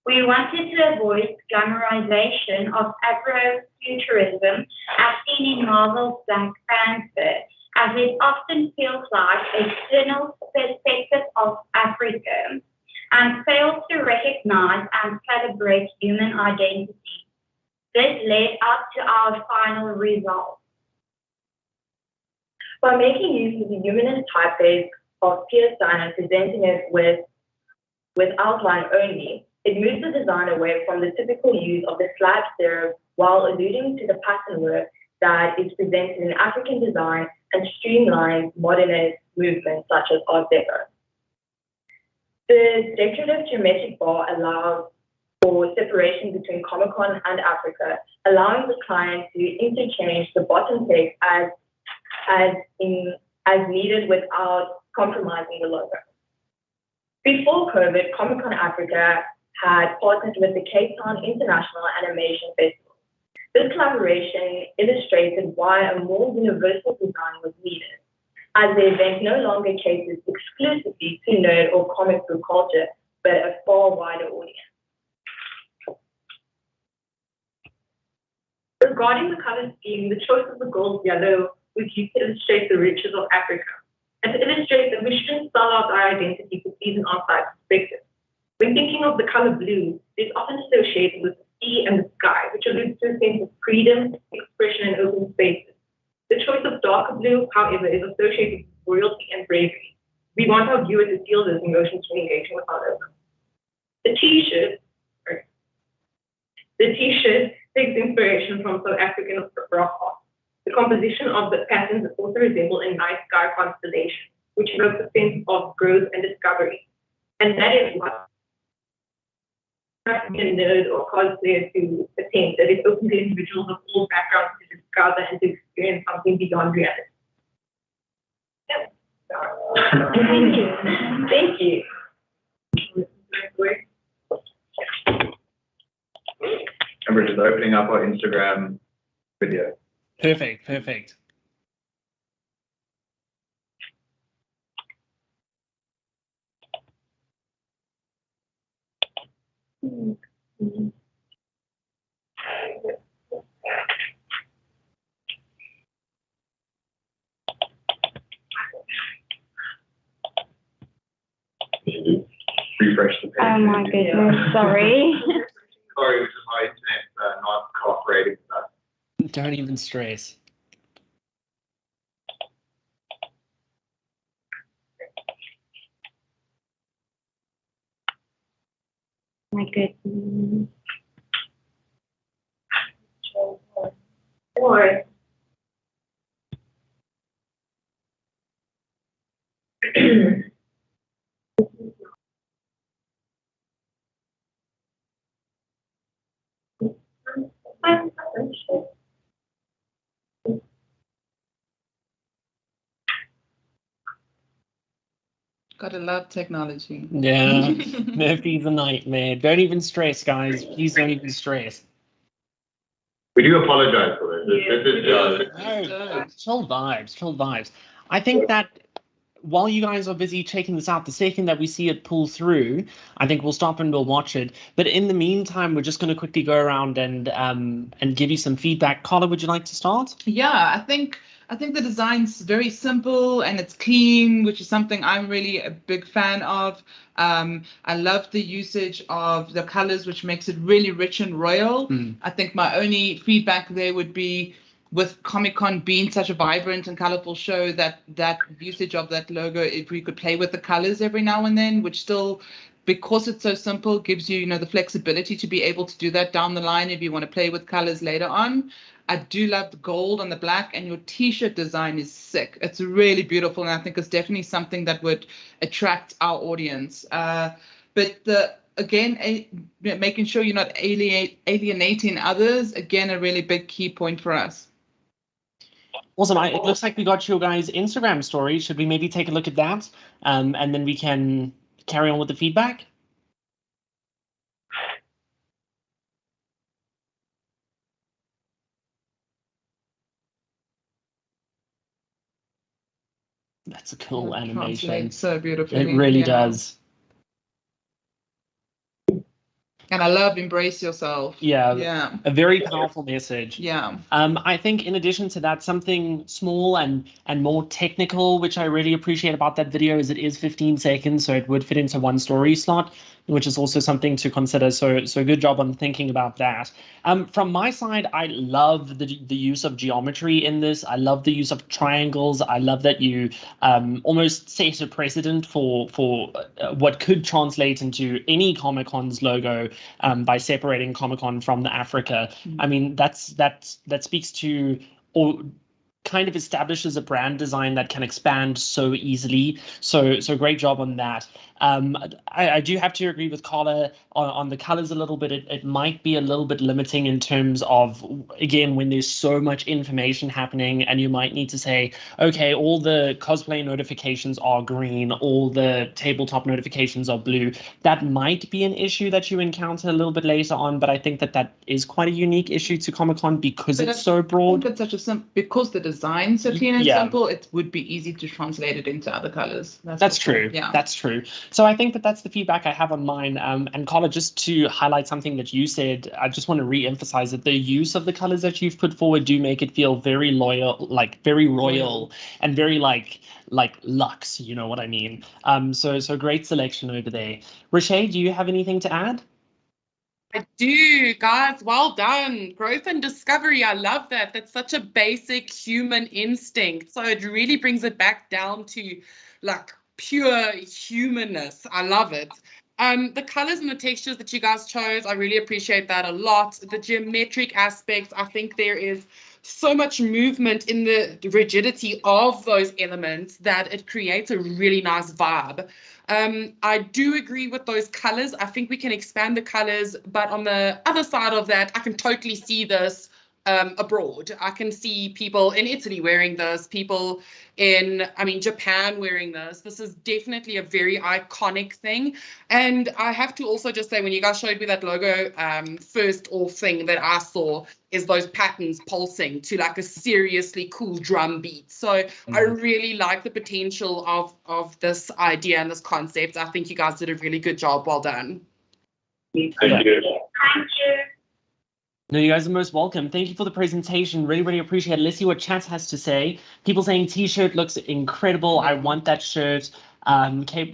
We wanted to avoid glamorization of Afrofuturism as seen in Marvel's Black Panther, as it often feels like a external perspective of Africa and fails to recognize and celebrate human identity. This led up to our final result. By making use of the humanist typeface of Pierce and presenting it with outline only, it moves the design away from the typical use of the slab serif while alluding to the pattern work that is presented in African design and streamlined modernist movements such as Art Deco. The decorative geometric bar allows for separation between Comic-Con and Africa, allowing the client to interchange the bottom text as needed without compromising the logo. Before COVID, Comic-Con Africa had partnered with the Cape Town International Animation Festival. This collaboration illustrated why a more universal design was needed, as the event no longer caters exclusively to nerd or comic book culture, but a far wider audience. Regarding the color scheme, the choice of the gold yellow was used to illustrate the riches of Africa, and to illustrate that we shouldn't sell out our identity to please an outside perspective. When thinking of the color blue, it's often associated with the sea and the sky, which alludes to a sense of freedom, expression, and open spaces. The choice of darker blue, however, is associated with royalty and bravery. We want our viewers to feel those emotions when engaging with our logo. The T-shirt takes inspiration from South African rock art. The composition of the patterns also resemble a night sky constellation, which evokes a sense of growth and discovery. And that is what a nerd or cosplayer to attain, that it opens to individuals of all backgrounds to discover and to experience something beyond reality. Yep. Thank you. Thank you. And we're just opening up our Instagram video. Perfect, perfect. Refresh the page. Oh my goodness, sorry. Sorry, which is my internet not cooperating with us. Don't even stress. My goodness. Or Gotta love technology. Yeah, Murphy's a nightmare. Don't even stress, guys. Please don't even stress. We do apologize for it. Chill vibes, chill vibes. I think that while you guys are busy checking this out, the second that we see it pull through, I think we'll stop and we'll watch it. But in the meantime, we're just going to quickly go around and give you some feedback. Carla, would you like to start? Yeah, I think the design's very simple and it's clean, which is something I'm really a big fan of. I love the usage of the colors, which makes it really rich and royal. I think my only feedback there would be, with Comic-Con being such a vibrant and colorful show, that usage of that logo, if we could play with the colors every now and then, which still, because it's so simple, gives you, the flexibility to be able to do that down the line if you want to play with colors later on. I do love the gold on the black, and your t-shirt design is sick. It's really beautiful, and I think it's definitely something that would attract our audience. But making sure you're not alienating others, again, a really big key point for us. Awesome. It looks like we got your guys' Instagram story. Should we maybe take a look at that? And then we can carry on with the feedback? That's a cool animation. Translates so beautifully. It really does. And I love embrace yourself. Yeah. A very powerful message. Yeah. I think in addition to that, something small and more technical, which I really appreciate about that video, is it is 15 seconds, so it would fit into one story slot, which is also something to consider. So good job on thinking about that. From my side, I love the use of geometry in this. I love the use of triangles. I love that you almost set a precedent for what could translate into any Comic-Con's logo by separating Comic-Con from the Africa. I mean, that speaks to, or kind of establishes a brand design that can expand so easily. So great job on that. I do have to agree with Carla on the colors a little bit. It might be a little bit limiting in terms of, again, when there's so much information happening and you might need to say, okay, all the cosplay notifications are green, all the tabletop notifications are blue. That might be an issue that you encounter a little bit later on, but I think that is quite a unique issue to Comic-Con because it's so broad. It's such a because the design's so clean and simple, it would be easy to translate it into other colors. That's true. Yeah, that's true. So I think that's the feedback I have on mine. And Carla, just to highlight something that you said, I just want to re-emphasize that the use of the colors that you've put forward do make it feel very loyal, like very royal and very like luxe, you know what I mean? So great selection over there. Rashay, do you have anything to add? I do, guys. Well done. Growth and discovery. I love that. That's such a basic human instinct. So it really brings it back down to like pure humanness. I love it. The colors and the textures that you guys chose, I really appreciate that a lot. The geometric aspects, I think there is so much movement in the rigidity of those elements that it creates a really nice vibe. I do agree with those colors. I think we can expand the colors, but on the other side of that, I can totally see this abroad. I can see people in Italy wearing this, people in, Japan wearing this. This is definitely a very iconic thing. And I have to also just say, when you guys showed me that logo, first off thing that I saw is those patterns pulsing to like a seriously cool drum beat. So I really like the potential of this idea and this concept. I think you guys did a really good job. Well done. Thank you. Thank you. No, you guys are most welcome. Thank you for the presentation. Really, really appreciate it. Let's see what chat has to say. People saying t-shirt looks incredible. I want that shirt. Somebody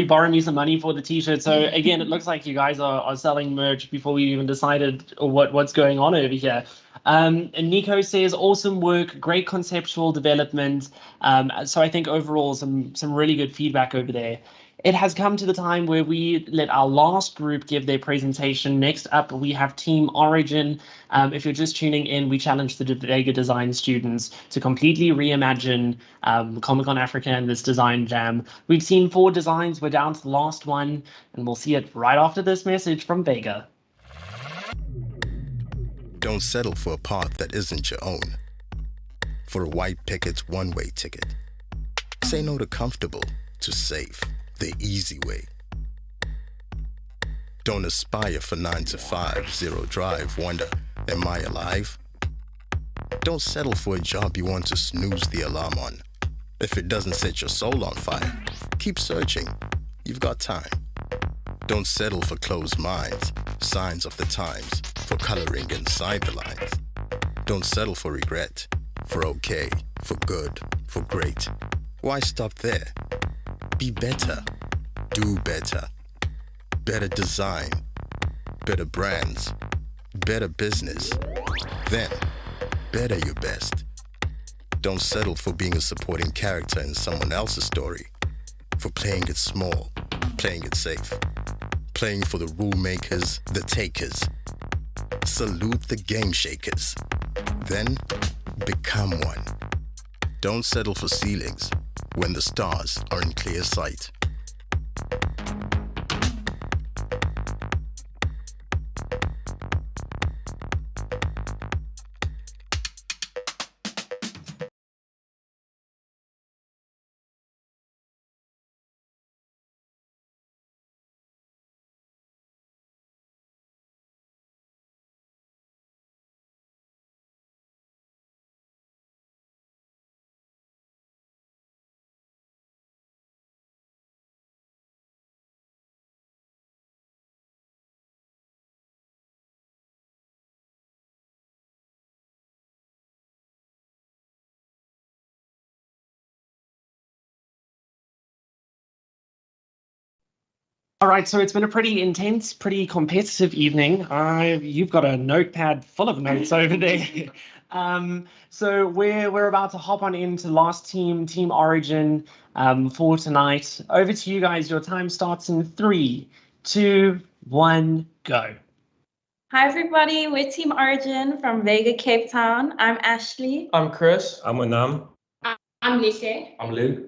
borrow me some money for the t-shirt. So again, it looks like you guys are selling merch before we even decided what's going on over here. And Nico says, awesome work, great conceptual development. So I think overall some really good feedback over there. It has come to the time where we let our last group give their presentation. Next up, we have Team Origin. If you're just tuning in, we challenge the Vega design students to completely reimagine Comic-Con Africa and this design jam. We've seen 4 designs. We're down to the last one, and we'll see it right after this message from Vega. Don't settle for a path that isn't your own. For a white picket's one-way ticket. Say no to comfortable, to safe, the easy way. Don't aspire for 9 to 5, 0 drive, wonder, am I alive? Don't settle for a job you want to snooze the alarm on. If it doesn't set your soul on fire, keep searching, you've got time. Don't settle for closed minds, signs of the times, for coloring inside the lines. Don't settle for regret, for okay, for good, for great. Why stop there? Be better, do better. Better design, better brands, better business. Then, better your best. Don't settle for being a supporting character in someone else's story, for playing it small, playing it safe, playing for the rule makers, the takers. Salute the game shakers. Then, become one. Don't settle for ceilings when the stars are in clear sight. All right, so it's been a pretty intense, pretty competitive evening. You've got a notepad full of notes over there. So we're about to hop on into last team origin for tonight. Over to you guys. Your time starts in 3, 2, 1, go. Hi everybody, we're Team Origin from Vega, Cape Town. I'm Ashley. I'm Chris. I'm Anam. I'm Lishe. I'm Luke.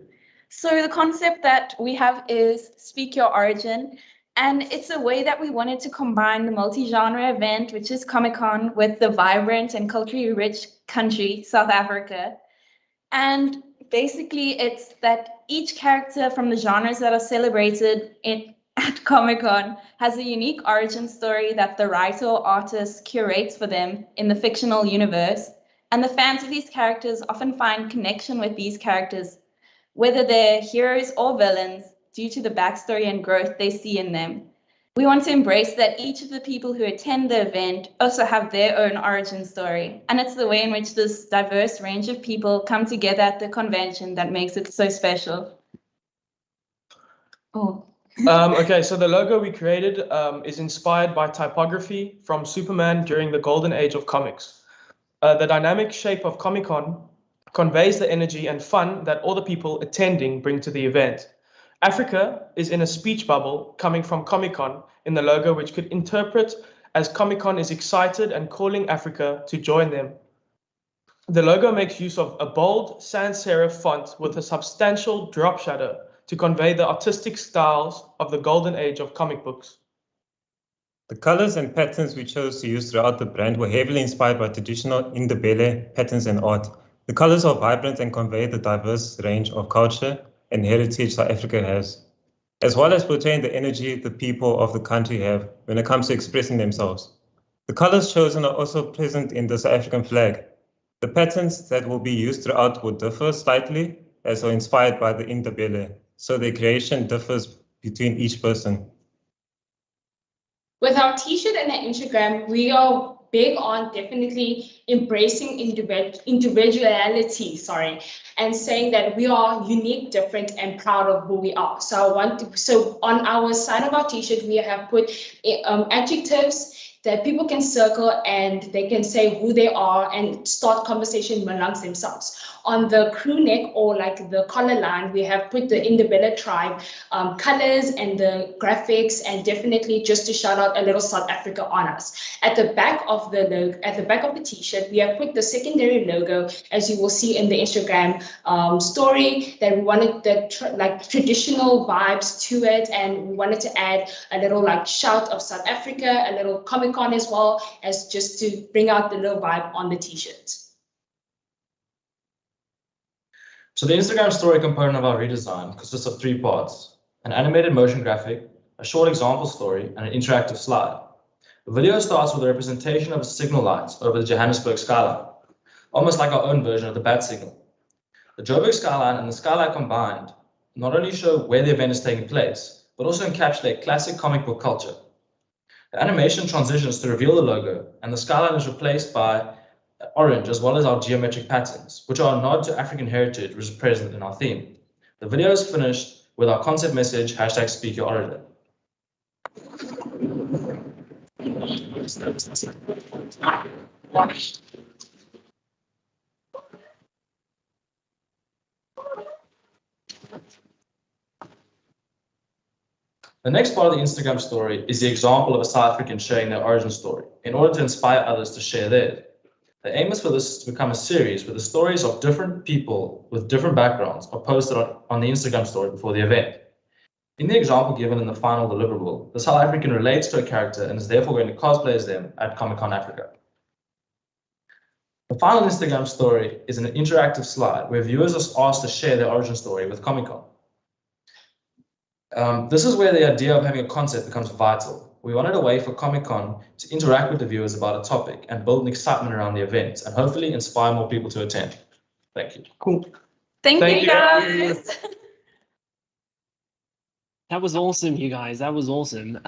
So the concept that we have is Speak Your Origin, and it's a way that we wanted to combine the multi-genre event, which is Comic-Con, with the vibrant and culturally rich country, South Africa. And basically it's that each character from the genres that are celebrated at Comic-Con has a unique origin story that the writer or artist curates for them in the fictional universe. And the fans of these characters often find connection with these characters, whether they're heroes or villains, due to the backstory and growth they see in them. We want to embrace that each of the people who attend the event also have their own origin story. And it's the way in which this diverse range of people come together at the convention that makes it so special. Oh. Okay, so the logo we created is inspired by typography from Superman during the golden age of comics. The dynamic shape of Comic-Con conveys the energy and fun that all the people attending bring to the event. Africa is in a speech bubble coming from Comic-Con in the logo, which could interpret as Comic-Con is excited and calling Africa to join them. The logo makes use of a bold sans serif font with a substantial drop shadow to convey the artistic styles of the golden age of comic books. The colors and patterns we chose to use throughout the brand were heavily inspired by traditional Indebele patterns and art. The colors are vibrant and convey the diverse range of culture and heritage South Africa has, as well as portraying the energy the people of the country have when it comes to expressing themselves. The colors chosen are also present in the South African flag. The patterns that will be used throughout will differ slightly, as are inspired by the Indebele, so their creation differs between each person. With our t-shirt and our Instagram, we are big on definitely embracing individuality, and saying that we are unique, different, and proud of who we are. So on our side of our t-shirt, we have put adjectives that people can circle and they can say who they are and start conversation amongst themselves. On the crew neck or like the collar line, we have put the Indebele tribe colors and the graphics, and definitely just to shout out a little South Africa on us. At the back of the logo, at the back of the t-shirt, we have put the secondary logo, as you will see in the Instagram story, that we wanted the like traditional vibes to it, and we wanted to add a little like shout of South Africa, a little comic Comic-Con as well as just to bring out the little vibe on the t-shirts. So the Instagram story component of our redesign consists of 3 parts: an animated motion graphic, a short example story, and an interactive slide. The video starts with a representation of a signal light over the Johannesburg skyline, almost like our own version of the bat signal. The Joburg skyline and the skylight combined not only show where the event is taking place, but also encapsulate classic comic book culture. The animation transitions to reveal the logo, and the skyline is replaced by orange, as well as our geometric patterns, which are a nod to African heritage, which is present in our theme. The video is finished with our concept message, #SpeakYourOrigin. The next part of the Instagram story is the example of a South African sharing their origin story in order to inspire others to share theirs. The aim is for this to become a series where the stories of different people with different backgrounds are posted on the Instagram story before the event. In the example given in the final deliverable, the South African relates to a character and is therefore going to cosplay as them at Comic-Con Africa. The final Instagram story is an interactive slide where viewers are asked to share their origin story with Comic-Con. This is where the idea of having a concept becomes vital. We wanted a way for Comic-Con to interact with the viewers about a topic and build an excitement around the event and hopefully inspire more people to attend. Thank you. Cool. Thank you, guys. That was awesome, you guys. That was awesome.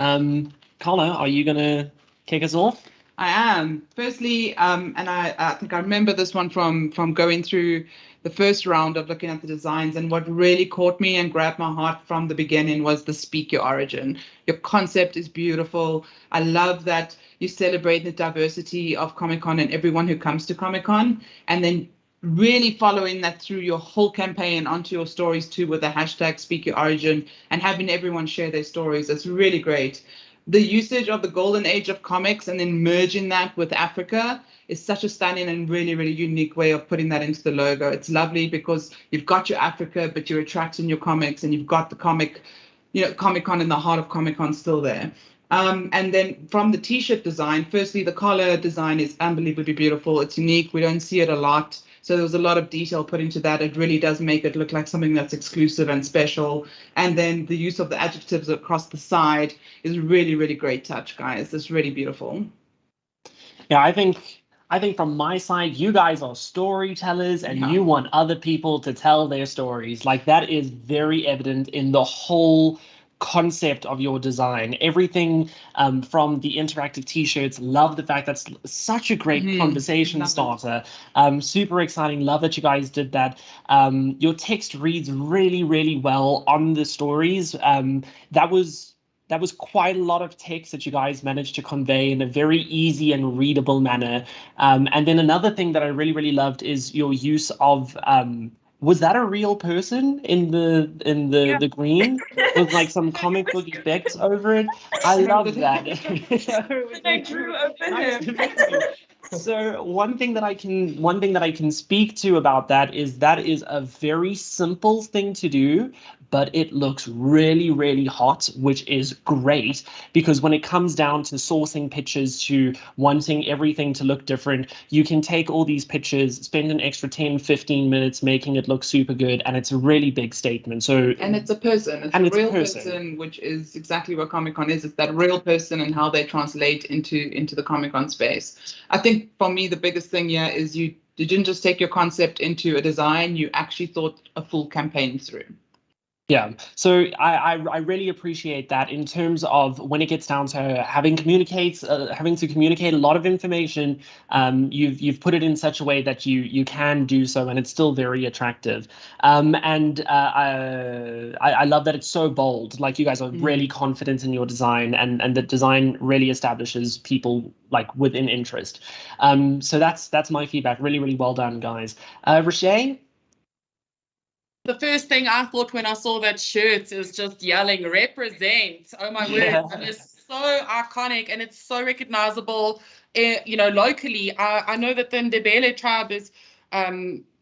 Carla, are you going to kick us off? I am. Firstly, and I think I remember this one from going through the first round of looking at the designs, and what really caught me and grabbed my heart from the beginning was the Speak Your Origin. Your concept is beautiful. I love that you celebrate the diversity of Comic-Con and everyone who comes to Comic-Con, and then really following that through your whole campaign onto your stories too with the hashtag Speak Your Origin and having everyone share their stories. It's really great. The usage of the golden age of comics and then merging that with Africa is such a stunning and really, really unique way of putting that into the logo. It's lovely because you've got your Africa, but you're attracting your comics, and you've got the Comic-Con in the heart of Comic-Con still there. And then from the t-shirt design, firstly, the collar design is unbelievably beautiful. It's unique. We don't see it a lot. So there was a lot of detail put into that. It really does make it look like something that's exclusive and special. And then the use of the adjectives across the side is really, really great touch, guys. It's really beautiful. Yeah, I think from my side, you guys are storytellers and you want other people to tell their stories. Like, that is very evident in the whole concept of your design. Everything from the interactive t-shirts. Love the fact that's such a great conversation starter. Super exciting. Love that you guys did that. Your text reads really, really well on the stories. That was quite a lot of text that you guys managed to convey in a very easy and readable manner. And then another thing that I really, really loved is your use of was that a real person in the green with like some comic book effects over it? I love that. I drew over him. So one thing that I can speak to about that is a very simple thing to do, but it looks really, really hot, which is great, because when it comes down to sourcing pictures, to wanting everything to look different, you can take all these pictures, spend an extra 10, 15 minutes making it look super good, and it's a really big statement. So and it's a person. It's a real person, which is exactly what Comic-Con is. It's that real person and how they translate into the Comic-Con space. I think for me, the biggest thing here is you didn't just take your concept into a design, you actually thought a full campaign through. Yeah, so I really appreciate that in terms of when it gets down to having to communicate a lot of information. You've put it in such a way that you can do so, and it's still very attractive. And I love that it's so bold. Like, you guys are really confident in your design, and the design really establishes people like within interest. So that's my feedback. Really, really well done, guys. Rashay? The first thing I thought when I saw that shirt is just yelling, represent. Oh my word. And it's so iconic and it's so recognizable, locally. I know that the Ndebele tribe is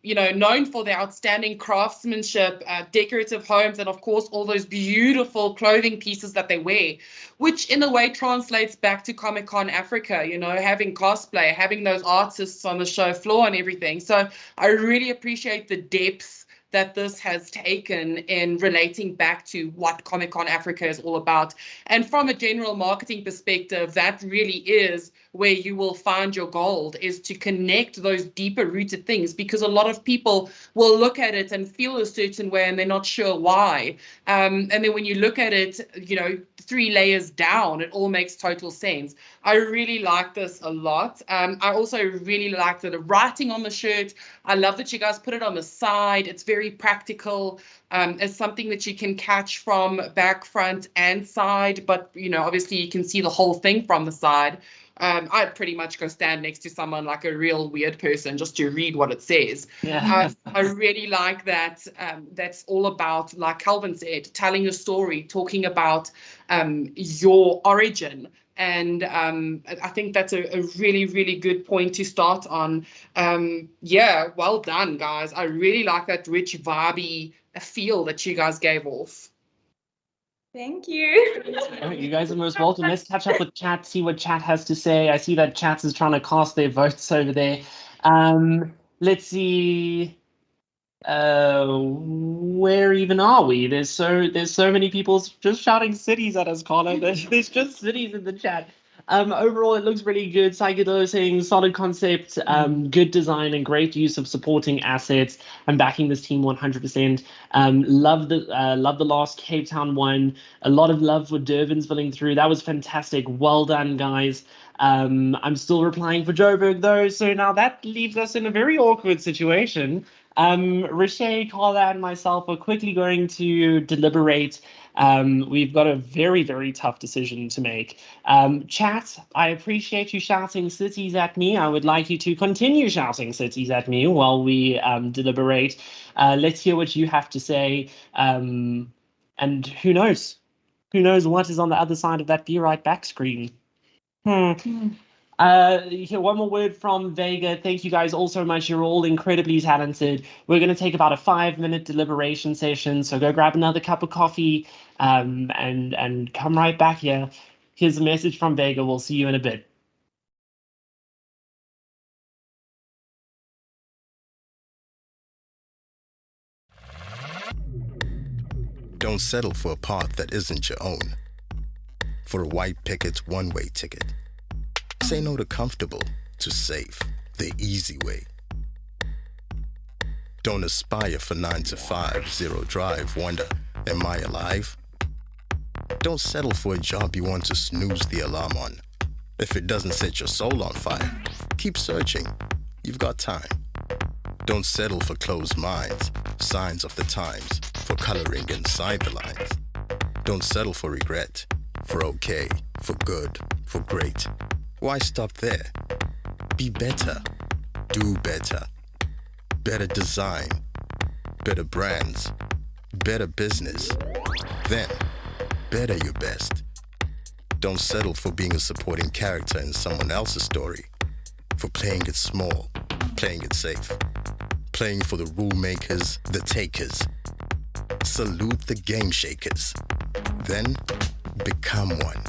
known for their outstanding craftsmanship, decorative homes, and of course, all those beautiful clothing pieces that they wear, which in a way translates back to Comic-Con Africa, having cosplay, having those artists on the show floor and everything. So I really appreciate the depth that this has taken in relating back to what Comic-Con Africa is all about. And from a general marketing perspective, that really is where you will find your gold, is to connect those deeper rooted things, because a lot of people will look at it and feel a certain way and they're not sure why. And then when you look at it, 3 layers down, it all makes total sense. I really like this a lot. I also really like the writing on the shirt. I love that you guys put it on the side. It's very practical. It's something that you can catch from back, front, and side, but obviously you can see the whole thing from the side. I'd pretty much go stand next to someone like a real weird person just to read what it says. Yeah. I really like that. That's all about, like Calvin said, telling a story, talking about your origin. And I think that's a really, really good point to start on. Yeah, well done, guys. I really like that rich, vibey feel that you guys gave off. Thank you. All right, you guys are most welcome. Let's catch up with chat, see what chat has to say. I see that chat is trying to cast their votes over there. Let's see. Where even are we? There's so many people just shouting cities at us, Carla. There's just cities in the chat. Overall, it looks really good. Psychedelic saying solid concept, good design, and great use of supporting assets. I'm backing this team 100%. Love the last Cape Town one. A lot of love for Durban's filling through. That was fantastic. Well done, guys. I'm still replying for Joburg though, so now that leaves us in a very awkward situation. Riche, Carla, and myself are quickly going to deliberate. We've got a very, very tough decision to make. Chat, I appreciate you shouting cities at me. I would like you to continue shouting cities at me while we deliberate. Let's hear what you have to say. And who knows? Who knows what is on the other side of that Be Right Back screen? Here, one more word from Vega. Thank you guys all so much. You're all incredibly talented. We're going to take about a 5-minute deliberation session, so go grab another cup of coffee and come right back here. Here's a message from Vega. We'll see you in a bit. Don't settle for a path that isn't your own. For a white picket one-way ticket. Say no to comfortable, to safe, the easy way. Don't aspire for 9 to 5, 0 drive, wonder, am I alive? Don't settle for a job you want to snooze the alarm on. If it doesn't set your soul on fire, keep searching, you've got time. Don't settle for closed minds, signs of the times, for coloring inside the lines. Don't settle for regret, for okay, for good, for great. Why stop there? Be better. Do better. Better design. Better brands. Better business. Then, better your best. Don't settle for being a supporting character in someone else's story. For playing it small, playing it safe. Playing for the rule makers, the takers. Salute the game shakers. Then, become one.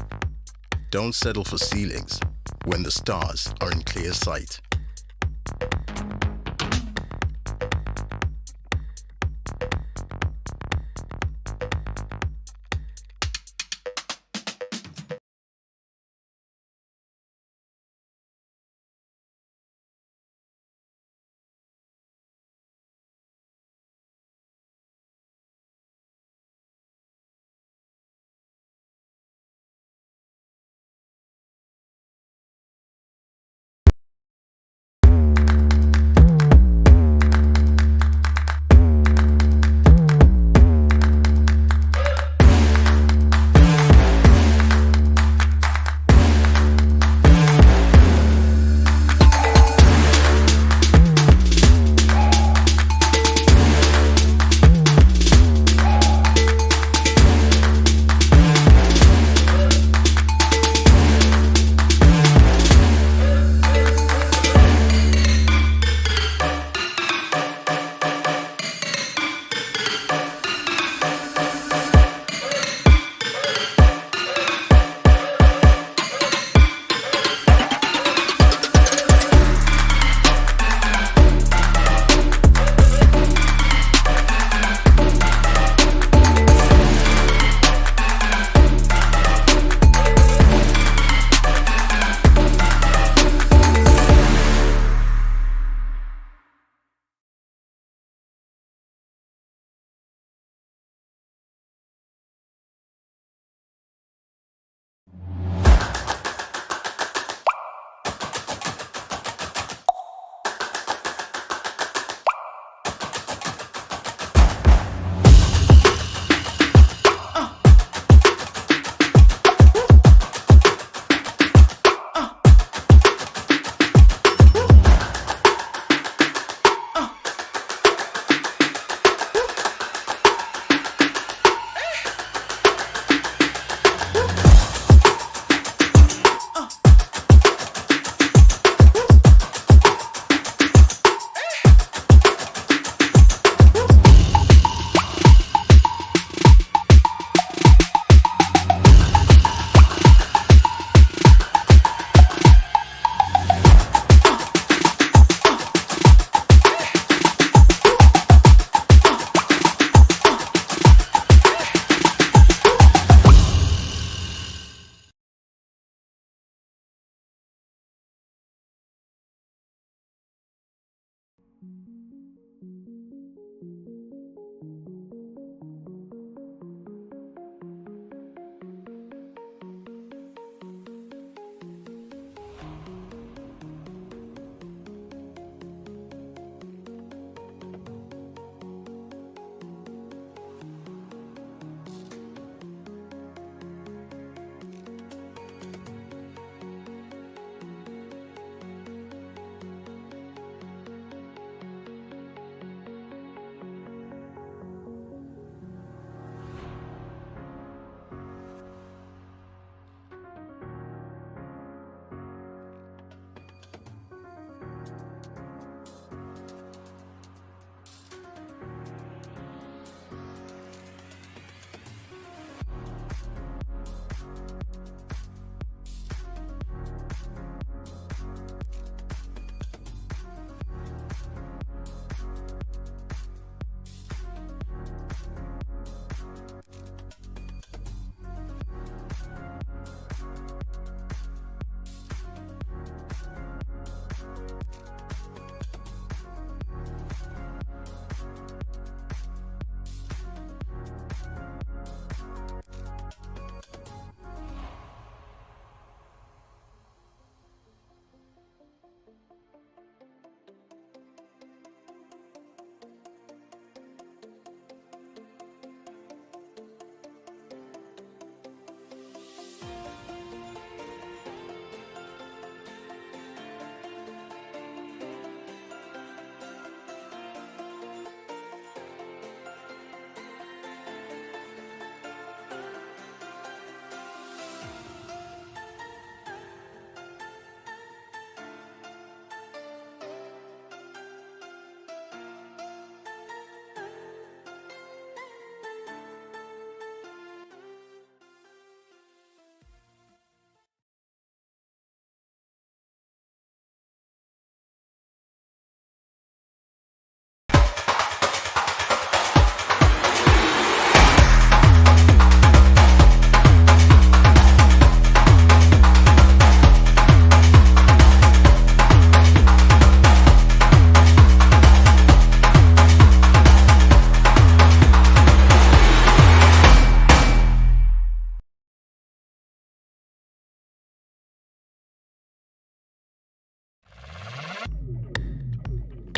Don't settle for ceilings when the stars are in clear sight.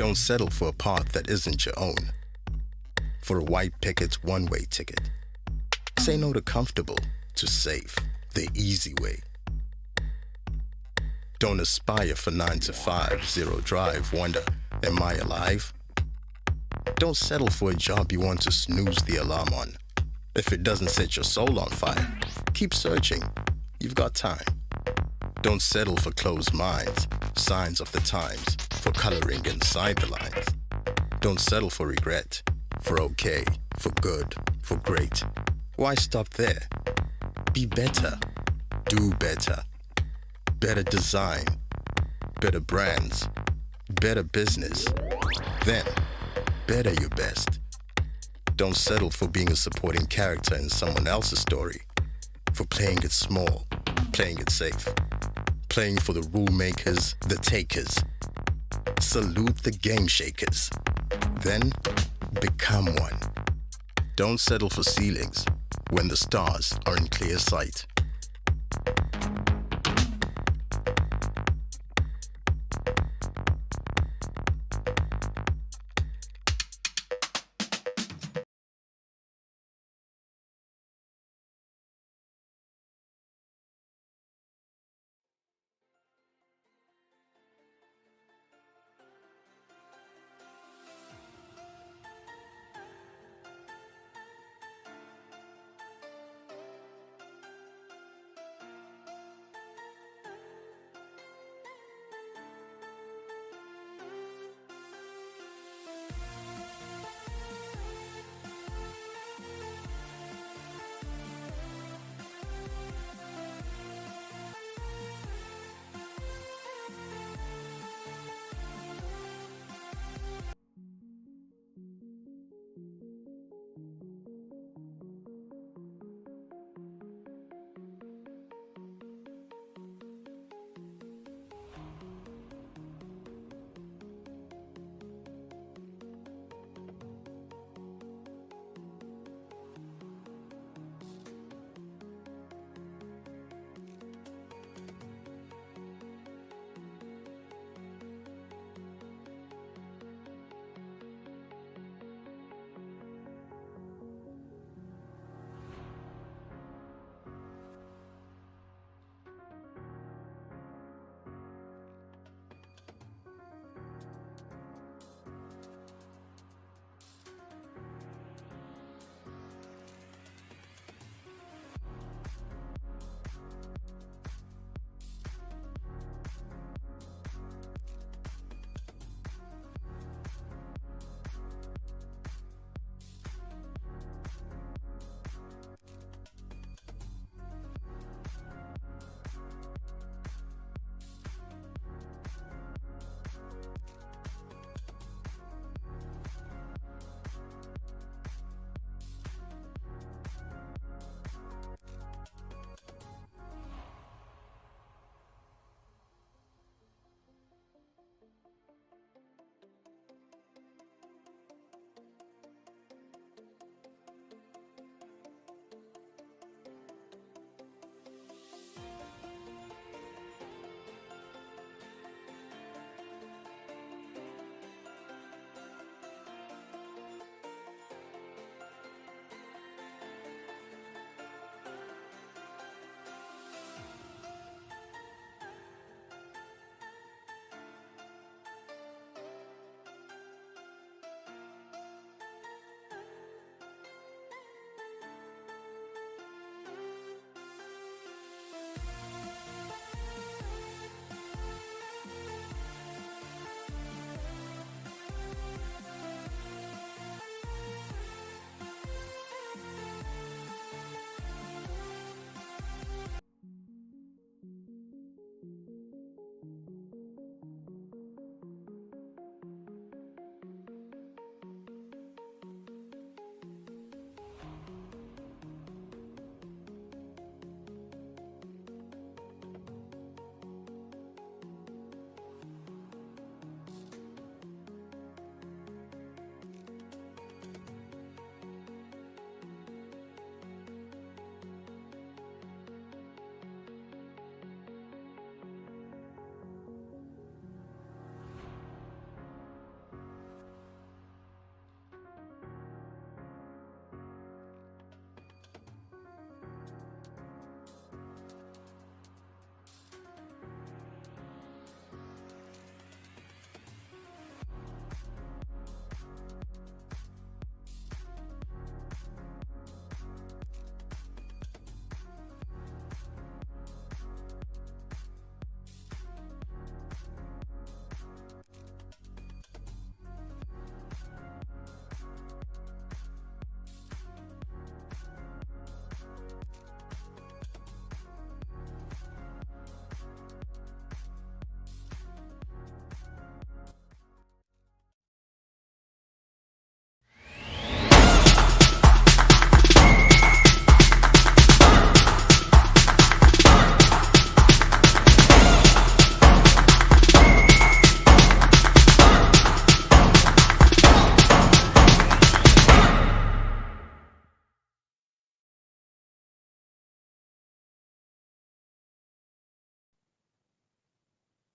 Don't settle for a path that isn't your own. For a white picket's one-way ticket. Say no to comfortable, to safe, the easy way. Don't aspire for 9 to 5, zero drive, wonder, am I alive? Don't settle for a job you want to snooze the alarm on. If it doesn't set your soul on fire, keep searching, you've got time. Don't settle for closed minds, signs of the times, for coloring inside the lines. Don't settle for regret, for okay, for good, for great. Why stop there? Be better, do better. Better design, better brands, better business. Then, better your best. Don't settle for being a supporting character in someone else's story, for playing it small, playing it safe, playing for the rule makers, the takers. Salute the game shakers. Then, become one. Don't settle for ceilings when the stars are in clear sight.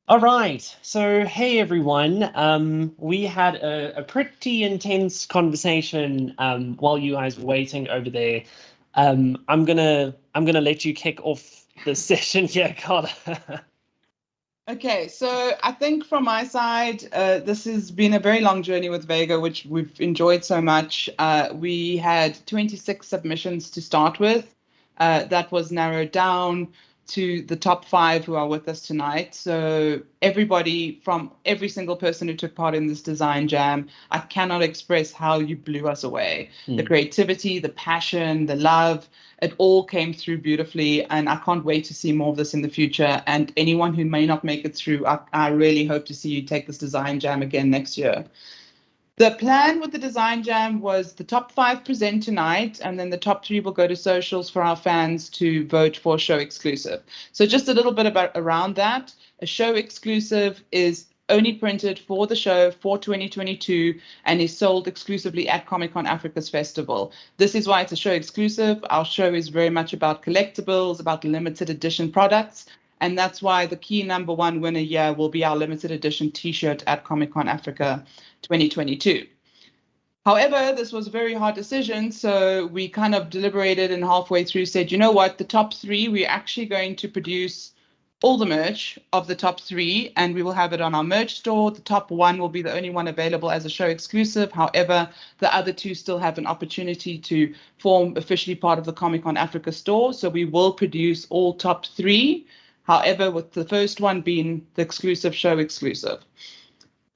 All right. So, hey everyone. We had a pretty intense conversation while you guys were waiting over there. I'm gonna let you kick off the session here, Carla. Okay, so I think from my side, this has been a very long journey with Vega, which we've enjoyed so much. We had 26 submissions to start with. That was narrowed down to the top 5 who are with us tonight. So everybody, from every single person who took part in this design jam, I cannot express how you blew us away. The creativity, the passion, the love, it all came through beautifully, and I can't wait to see more of this in the future. And anyone who may not make it through, I really hope to see you take this design jam again next year. The plan with the design jam was the top 5 present tonight, and then the top 3 will go to socials for our fans to vote for show exclusive. So just a little bit around that. A show exclusive is only printed for the show for 2022 and is sold exclusively at Comic-Con Africa's festival. This is why it's a show exclusive. Our show is very much about collectibles, about limited edition products. And that's why the key number 1 winner here will be our limited edition t-shirt at Comic-Con Africa 2022. However, this was a very hard decision, so we kind of deliberated and halfway through said, you know what, the top 3, we're actually going to produce all the merch of the top 3, and we will have it on our merch store. The top 1 will be the only one available as a show exclusive. However, the other 2 still have an opportunity to form officially part of the Comic-Con Africa store, so we will produce all top 3. However, with the first one being the exclusive show exclusive.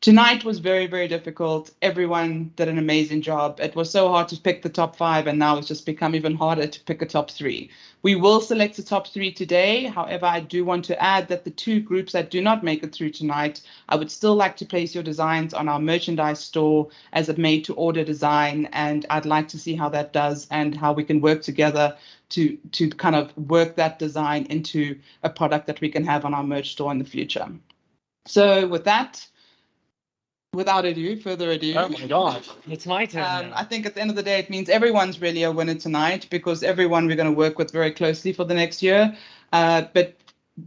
Tonight was very, very difficult. Everyone did an amazing job. It was so hard to pick the top 5, and now it's just become even harder to pick a top 3. We will select the top 3 today. However, I do want to add that the 2 groups that do not make it through tonight, I would still like to place your designs on our merchandise store as a made-to-order design, and I'd like to see how that does and how we can work together to kind of work that design into a product that we can have on our merch store in the future. So with that, without further ado. Oh my God, it's my turn. I think at the end of the day, it means everyone's really a winner tonight because everyone we're going to work with very closely for the next year. But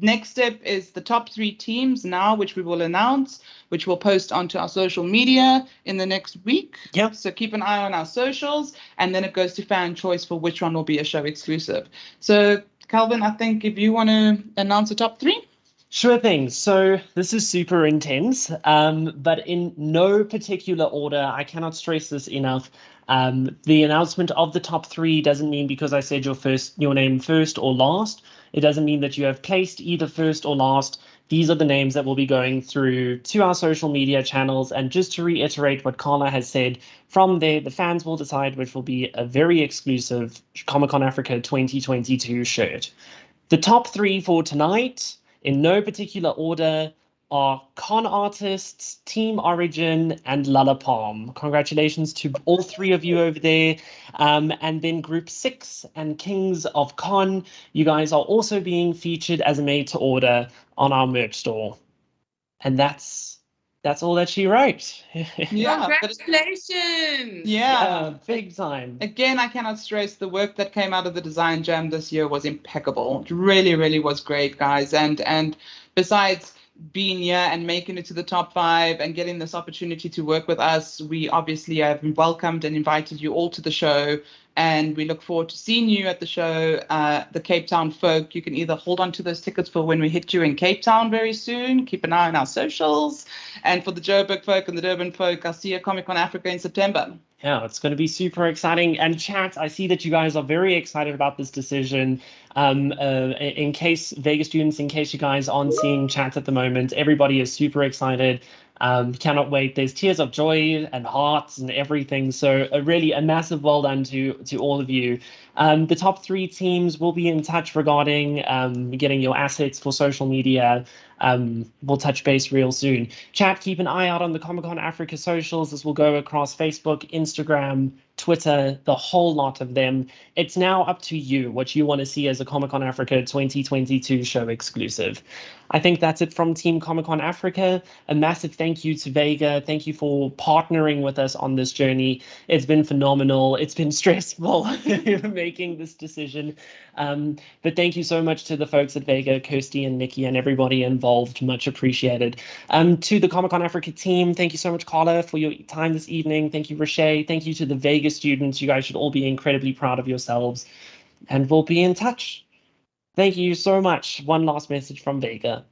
next step is the top 3 teams now, which we will announce, which we'll post onto our social media in the next week. Yep. So keep an eye on our socials, and then it goes to fan choice for which one will be a show exclusive. So Calvin, I think if you want to announce the top 3. Sure thing. So this is super intense, but in no particular order. I cannot stress this enough. The announcement of the top 3 doesn't mean because I said your name first or last. It doesn't mean that you have placed either first or last. These are the names that will be going through to our social media channels. And just to reiterate what Carla has said, from there, the fans will decide which will be a very exclusive Comic-Con Africa 2022 shirt. The top 3 for tonight, in no particular order, are Con Artists, Team Origin, and Lala Palm. Congratulations to all 3 of you over there. And then Group 6 and Kings of Con, you guys are also being featured as a made-to-order on our merch store. And that's all that she wrote. Yeah, congratulations! Yeah, big time. Again, I cannot stress the work that came out of the design jam this year was impeccable. It really, really was great, guys. And besides being here and making it to the top 5 and getting this opportunity to work with us, we obviously have welcomed and invited you all to the show. And we look forward to seeing you at the show. The Cape Town folk, you can either hold on to those tickets for when we hit you in Cape Town very soon. Keep an eye on our socials. And for the Joburg folk and the Durban folk, I'll see you at Comic-Con Africa in September. Yeah, it's going to be super exciting. And chat, I see that you guys are very excited about this decision. In case Vega students, in case you guys aren't seeing chat at the moment, everybody is super excited. Cannot wait. There's tears of joy and hearts and everything. So really a massive well done to all of you. The top 3 teams will be in touch regarding getting your assets for social media. We'll touch base real soon. Chat, keep an eye out on the Comic-Con Africa socials. This will go across Facebook, Instagram, Twitter, the whole lot of them. It's now up to you what you want to see as a Comic-Con Africa 2022 show exclusive. I think that's it from Team Comic-Con Africa. A massive thank you to Vega. Thank you for partnering with us on this journey. It's been phenomenal. It's been stressful making this decision. But thank you so much to the folks at Vega, Kirsty and Nikki and everybody involved. involved. Much appreciated. To the Comic-Con Africa team, thank you so much, Carla, for your time this evening. Thank you, Roche. Thank you to the Vega students. You guys should all be incredibly proud of yourselves, and we'll be in touch. Thank you so much. One last message from Vega.